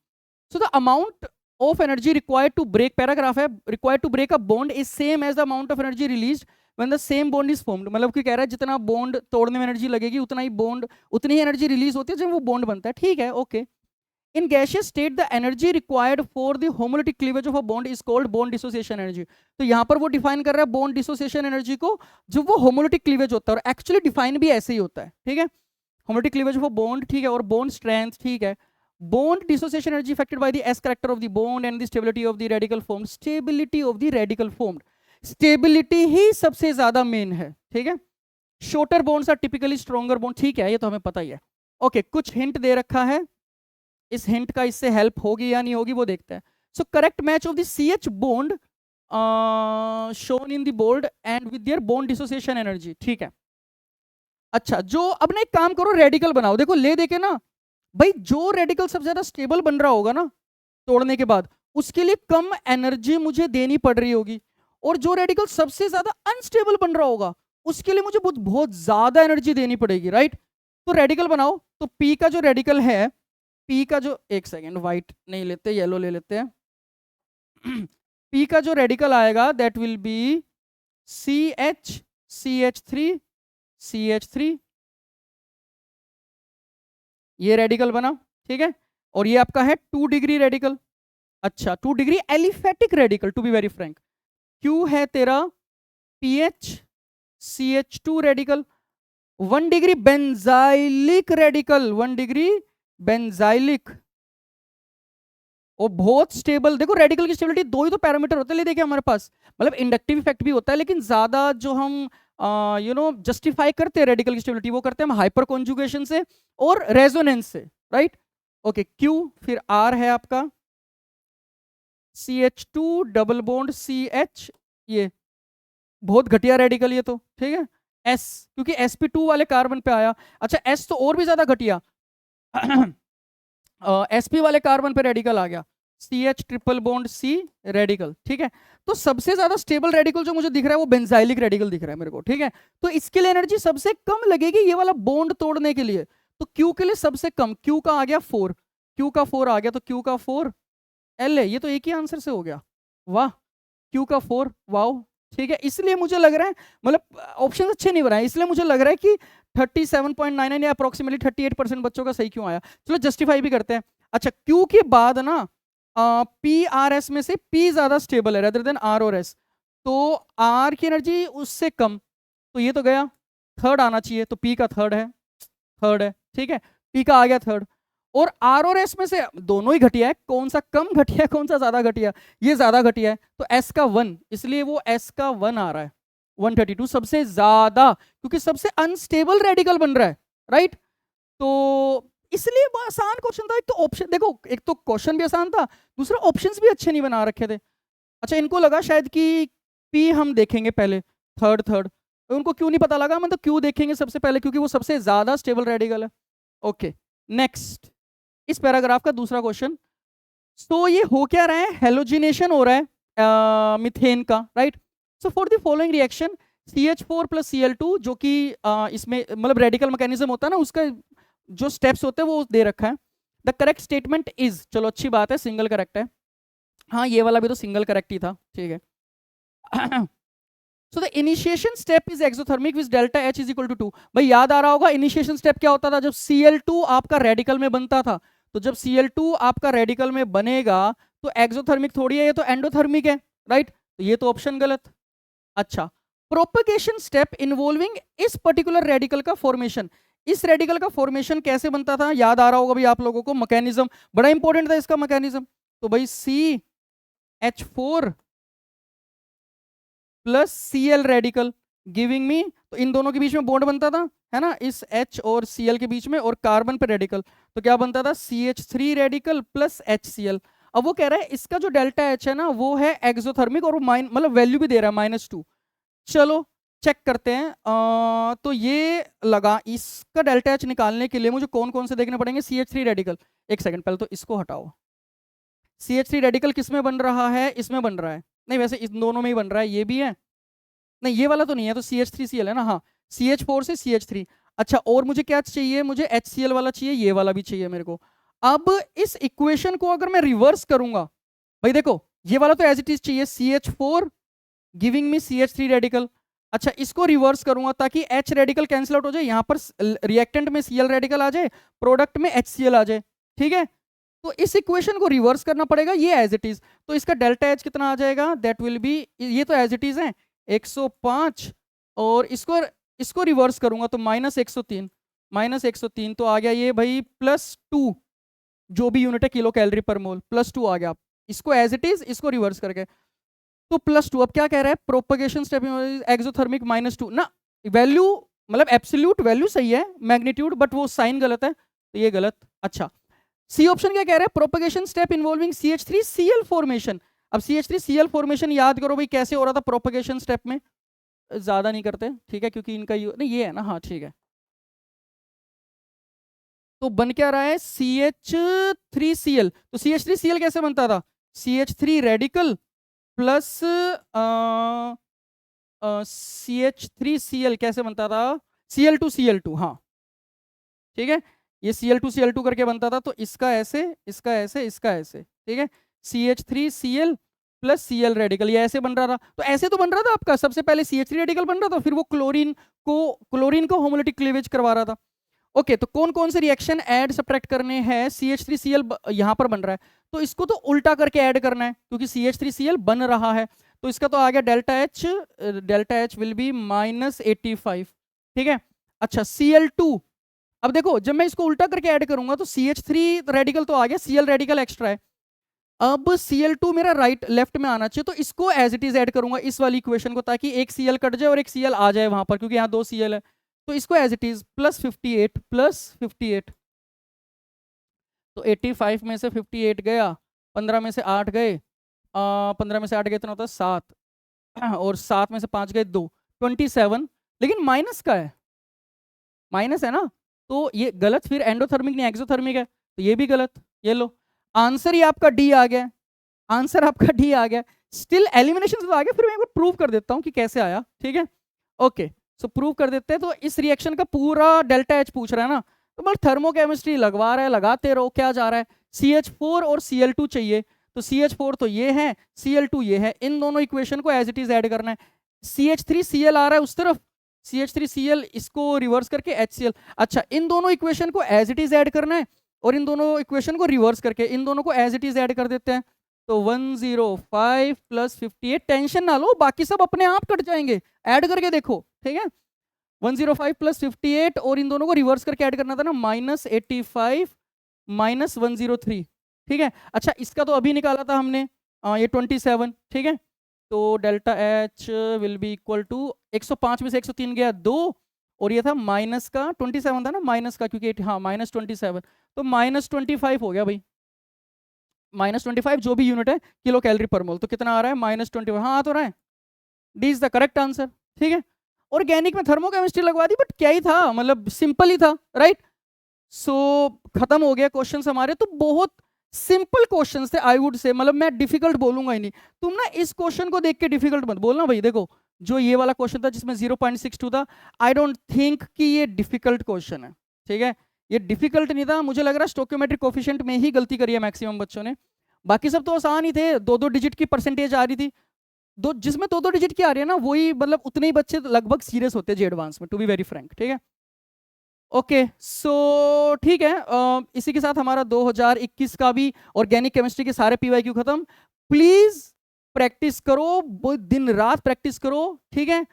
So the amount of energy required to break, paragraph है, required to break a bond is same as the amount of energy released when the same bond is formed, मतलब कि कह रहा है जितना बॉन्ड तोड़ने में एनर्जी लगेगी उतना ही बॉन्ड, उतनी ही एनर्जी रिलीज होती है जब वो बॉन्ड बनता है, ठीक है okay. In gaseous state, the energy required for the homolytic cleavage of a bond is called bond dissociation energy. तो यहाँ पर वो डिफाइन कर रहा है bond dissociation energy को, जो वो homolytic cleavage होता है, और एक्चुअली डिफाइन भी ऐसे ही होता है, ठीक है। homolytic cleavage of a bond, ठीक है, और bond strength, ठीक है। bond dissociation energy affected by the S character of the bond and the stability of the radical formed. Stability of the radical formed, stability ही सबसे ज्यादा main है, ठीक है। shorter bonds are typically stronger bond, ठीक है, ये तो हमें पता ही है। ओके कुछ हिंट दे रखा है, इस हिंट का इससे हेल्प होगी या नहीं होगी वो देखते हैं. So correct match of the CH bond shown in the board and with their bond dissociation energy. ठीक है. अच्छा जो अब ना एक काम करो, रेडिकल बनाओ. देखो ले देके ना भाई, जो रेडिकल सबसे ज्यादा स्टेबल बन रहा होगा ना तोड़ने के बाद, उसके लिए कम एनर्जी मुझे देनी पड़ रही होगी, और जो रेडिकल सबसे ज्यादा अनस्टेबल बन रहा होगा उसके लिए मुझे बहुत बहुत ज्यादा एनर्जी देनी पड़ेगी. राइट. तो रेडिकल बनाओ. तो पी का जो रेडिकल है, पी का जो, एक सेकेंड, व्हाइट नहीं लेते, येलो ले लेते हैं. पी का जो रेडिकल आएगा that will be CH3 CH3. ये रेडिकल बना. ठीक है. और ये आपका है 2 डिग्री रेडिकल. अच्छा 2 degree aliphatic radical to be very frank. क्यू है तेरा PH CH2 radical. 1 degree benzylic radical, 1 degree benzylic, और बहुत स्टेबल. देखो रेडिकल की स्टेबिलिटी दो ही तो पैरामीटर होते हैं देखिए हमारे पास, मतलब इंडक्टिव इफेक्ट भी होता है, लेकिन ज्यादा जो हम जस्टिफाई करते हैं रेडिकल की स्टेबिलिटी वो करते हैं हम हाइपर कॉन्जुगेशन से और रेजोनेंस से. राइट. ओके क्यू, फिर आर है आपका CH2 डबल बॉन्ड CH, ये बहुत घटिया रेडिकल ये तो. ठीक है. S, क्योंकि sp2 वाले कार्बन पे आया. अच्छा S तो और भी ज्यादा घटिया. sp वाले कार्बन पे रेडिकल आ गया, CH triple bond C radical. ठीक है. तो सबसे ज्यादा स्टेबल रेडिकल जो मुझे दिख रहा है वो बेंजाइलिक रेडिकल दिख रहा है मेरे को. ठीक है. तो इसके लिए एनर्जी सबसे कम लगेगी ये वाला बॉन्ड तोड़ने के लिए. तो Q के लिए सबसे कम, Q का आ गया 4, Q का 4 आ गया, तो Q का 4 L है. ये तो एक ही आंसर से हो गया. वाह. Q का 4, वाओ. ठीक है. इसलिए मुझे लग रहा है, मतलब ऑप्शन अच्छे नहीं बनाए, इसलिए मुझे लग रहा है कि 37.99 या अप्रोक्सीमेटली 38% बच्चों का सही क्यों आया. चलो जस्टिफाई भी करते हैं. अच्छा Q के बाद ना PRS में से P ज्यादा स्टेबल है रेदर देन R और S, तो R की एनर्जी उससे कम, तो ये तो गया. थर्ड आना चाहिए, तो P का थर्ड है, थर्ड है. ठीक है. P का आ गया थर्ड. और R और S में से दोनों ही घटिया है, कौन सा कम घटिया है कौन सा ज्यादा घटिया, ये ज्यादा घटिया है, तो S का 1, इसलिए वो S का 1 आ रहा है. 132 सबसे ज्यादा, क्योंकि सबसे अनस्टेबल रेडिकल बन रहा है. राइट. तो इसलिए वो आसान क्वेश्चन था. एक तो ऑप्शन देखो, एक तो क्वेश्चन भी आसान था, दूसरा ऑप्शंस भी अच्छे नहीं बना रखे थे. अच्छा इनको लगा शायद कि P हम देखेंगे पहले, थर्ड थर्ड, तो उनको क्यों नहीं पता लगा, मतलब क्यों देखेंगे सबसे पहले, क्योंकि वो सबसे ज्यादा स्टेबल रेडिकल है. ओके नेक्स्ट, इस पैराग्राफ का दूसरा क्वेश्चन. तो ये हो क्या रहा है, हेलोजिनेशन हो रहा है मिथेन का. Right. So for the following reaction CH4 plus Cl2, जो कि इसमें मतलब रेडिकल मैकेनिज्म होता है ना, उसका जो स्टेप्स होते हैं वो दे रखा है. द करेक्ट स्टेटमेंट इज, चलो अच्छी बात है, सिंगल करेक्ट है. हाँ ये वाला भी तो सिंगल करेक्ट ही था. ठीक है. So the initiation step is exothermic with delta H is equal to 2. भाई याद आ रहा होगा इनिशिएशन स्टेप क्या होता था, जब Cl2 आपका रेडिकल में बनता था, तो जब Cl2 आपका रेडिकल में बनेगा तो एक्सोथर्मिक थोड़ी है, ये तो एंडोथर्मिक है. राइट. तो ये तो ऑप्शन गलत. अच्छा प्रोपगेशन स्टेप इन्वॉल्विंग इस पर्टिकुलर रेडिकल का फॉर्मेशन, इस रेडिकल का फॉर्मेशन कैसे बनता था, याद आ रहा होगा भाई आप लोगों को, मैकेनिज्म बड़ा इंपॉर्टेंट था इसका मैकेनिज्म. तो भाई CH4 plus Cl radical giving me, तो इन दोनों के बीच में बॉन्ड बनता था है ना, इस H और Cl के बीच में, और कार्बन पे रेडिकल, तो क्या बनता था CH3 रेडिकल प्लस HCl. अब वो कह रहा है इसका जो डेल्टा H है ना वो है एक्सोथर्मिक, और वो मतलब वैल्यू भी दे रहा है -2. चलो चेक करते हैं. तो ये लगा, इसका डेल्टा H निकालने के लिए मुझे कौन कौन से देखने पड़ेंगे. CH3 रेडिकल, एक सेकंड पहले तो इसको हटाओ. CH3 रेडिकल किस में बन रहा है, इसमें बन रहा है, नहीं वैसे इन दोनों में ही बन रहा है, ये भी है, नहीं ये वाला तो नहीं है, तो CH3Cl है ना. हाँ CH4 से CH3. अच्छा और मुझे क्या चाहिए, मुझे HCl वाला चाहिए, ये वाला भी चाहिए मेरे को. अब इस इक्वेशन को अगर मैं रिवर्स करूंगा, भाई देखो ये वाला तो एज इट इज चाहिए, CH4 giving me CH3 radical. अच्छा इसको रिवर्स करूंगा ताकि H रेडिकल कैंसिल आउट हो जाए, यहां पर रिएक्टेंट में Cl रेडिकल आ जाए, प्रोडक्ट में HCl आ जाए. ठीक है. तो इस इक्वेशन को रिवर्स करना पड़ेगा, ये एज इट इज, तो इसका डेल्टा H कितना आ जाएगा, दैट विल बी, ये तो एज इट इज है 105, और इसको रिवर्स करूंगा तो -103, -103 तो आ गया ये भाई +2, जो भी यूनिट है किलो कैलोरी पर मोल, +2 आ गया. इसको एज इट इज, इसको रिवर्स करके तो +2. अब क्या कह रहा है, प्रोपगेशन स्टेप एक्सोथर्मिक -2 ना, वैल्यू मतलब एब्सोल्यूट वैल्यू सही है, मैग्नीट्यूड, बट वो साइन गलत है, तो ये गलत। अच्छा, सी ऑप्शन क्या कह रहा है, propagation step involving CH3Cl formation. अब CH3Cl फॉर्मेशन याद करो भाई कैसे हो रहा था प्रोपगेशन स्टेप में, ज्यादा नहीं करते, ठीक है, क्योंकि इनका नहीं ये है ना, हाँ ठीक है। तो बन क्या रहा है CH3Cl, तो CH3Cl कैसे बनता था, CH3 रेडिकल प्लस CH3Cl कैसे बनता था, Cl2Cl2, हाँ ठीक है, ये Cl2Cl2 करके बनता था, तो इसका ऐसे, इसका ऐसे, इसका ऐसे, ठीक है, CH3Cl प्लस Cl रेडिकल, ये ऐसे बन रहा था। तो ऐसे तो बन रहा था आपका, सबसे पहले CH3 रेडिकल बन रहा था, फिर वो क्लोरीन को होमोलिटिक क्लीवेज करवा रहा था। ओके, तो कौन कौन से रिएक्शन ऐड सब्ट्रैक्ट करने हैं, CH3Cl यहां पर बन रहा है, तो इसको तो उल्टा करके ऐड करना है क्योंकि CH3Cl बन रहा है, तो इसका तो आ गया डेल्टा H विल बी -85, ठीक है। अच्छा, Cl2, अब देखो जब मैं इसको उल्टा करके ऐड करूंगा तो CH3 रेडिकल तो आ गया, Cl रेडिकल एक्स्ट्रा है, अब Cl2 मेरा राइट लेफ्ट में आना चाहिए, तो इसको एज इट इज ऐड करूंगा इस वाली इक्वेशन को, ताकि एक Cl कट जाए और एक Cl आ जाए वहां पर, क्योंकि यहाँ 2 Cl है, तो इसको एज इट इज +58 तो 85 में से 58 गया, 15 में से 8 गए, 15 में से 8 गए इतना होता है 7, और 7 में से 5 गए 2, 27, लेकिन माइनस का है, माइनस है ना, तो ये गलत, फिर एंडोथर्मिक नहीं एक्सोथर्मिक है, तो ये भी गलत। ये लो, आंसर ही आपका डी आ गया, आंसर आपका डी आ गया, स्टिल एलिमिनेशन तो आ गया, फिर मैं एक बार प्रूव कर देता हूँ कि कैसे आया, ठीक है। ओके, सो प्रूव कर देते हैं। तो इस रिएक्शन का पूरा डेल्टा H पूछ रहा है ना, तो मतलब थर्मोकेमिस्ट्री लगवा रहा है, लगाते रहो, क्या जा रहा है, CH4 और Cl2 चाहिए, तो CH4 तो ये है, Cl2 ये है, इन दोनों इक्वेशन को एज इट इज ऐड करना है। CH3Cl आ रहा है उस तरफ, CH3Cl इसको रिवर्स करके HCl, अच्छा इन दोनों इक्वेशन को एज इट इज ऐड करना है, और इन दोनों इक्वेशन को रिवर्स करके इन दोनों को एज इट इज ऐड कर देते हैं, तो 105 + 58, टेंशन ना लो, बाकी सब अपने आप कट जाएंगे, ऐड करके देखो, ठीक है। 105 + 58 और इन दोनों को रिवर्स करके ऐड करना था ना, -85 -103, ठीक है। अच्छा, इसका तो अभी निकाला था हमने, ये 27, ठीक है, तो delta H will be equal to 105 में से 103 गया 2, और ये था माइनस का 27 था ना, माइनस का, क्योंकि हाँ -27, तो -25 हो गया भाई, -25 जो भी यूनिट है किलो कैलोरी पर मोल, तो कितना आ रहा है -25, हाँ आ तो रहा है, D is the correct answer, ठीक है। ऑर्गेनिक में थर्मोकेमिस्ट्री लगवा दी, बट क्या ही था, मतलब सिंपल ही था, राइट। सो खत्म हो गया क्वेश्चंस हमारे, तो बहुत सिंपल क्वेश्चंस थे आई वुड से, मतलब मैं डिफिकल्ट बोलूंगा ही नहीं, तुम ना इस क्वेश्चन को देख के डिफिकल्ट मत बोलना भाई। देखो जो ये वाला क्वेश्चन था जिसमें 0.62 था, आई डोंट थिंक कि ये डिफिकल्ट क्वेश्चन है, ठीक है, ये डिफिकल्ट नहीं था, मुझे लग रहा है स्टोइकोमेट्रिक कोफिशिएंट में ही गलती करी है मैक्सिमम बच्चों ने, बाकी सब तो आसान ही थे, 2-2 डिजिट की परसेंटेज आ रही थी, दो जिसमें 2-2 डिजिट की आ रही है ना, वही मतलब उतने ही बच्चे लगभग सीरियस होते हैं जी एडवांस में, टू बी वेरी फ्रैंक, ठीक है। ओके, सो ठीक है, इसी के साथ हमारा 2021 का भी ऑर्गेनिक केमिस्ट्री के सारे PYQ खत्म। प्लीज प्रैक्टिस करो, दिन रात प्रैक्टिस करो, ठीक है।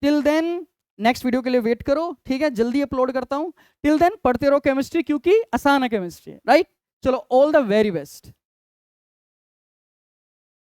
टिल देन नेक्स्ट वीडियो के लिए वेट करो, ठीक है, जल्दी अपलोड करता हूं। टिल देन पढ़ते रहो केमिस्ट्री, क्योंकि आसान है केमिस्ट्री, राइट। चलो, ऑल द वेरी बेस्ट।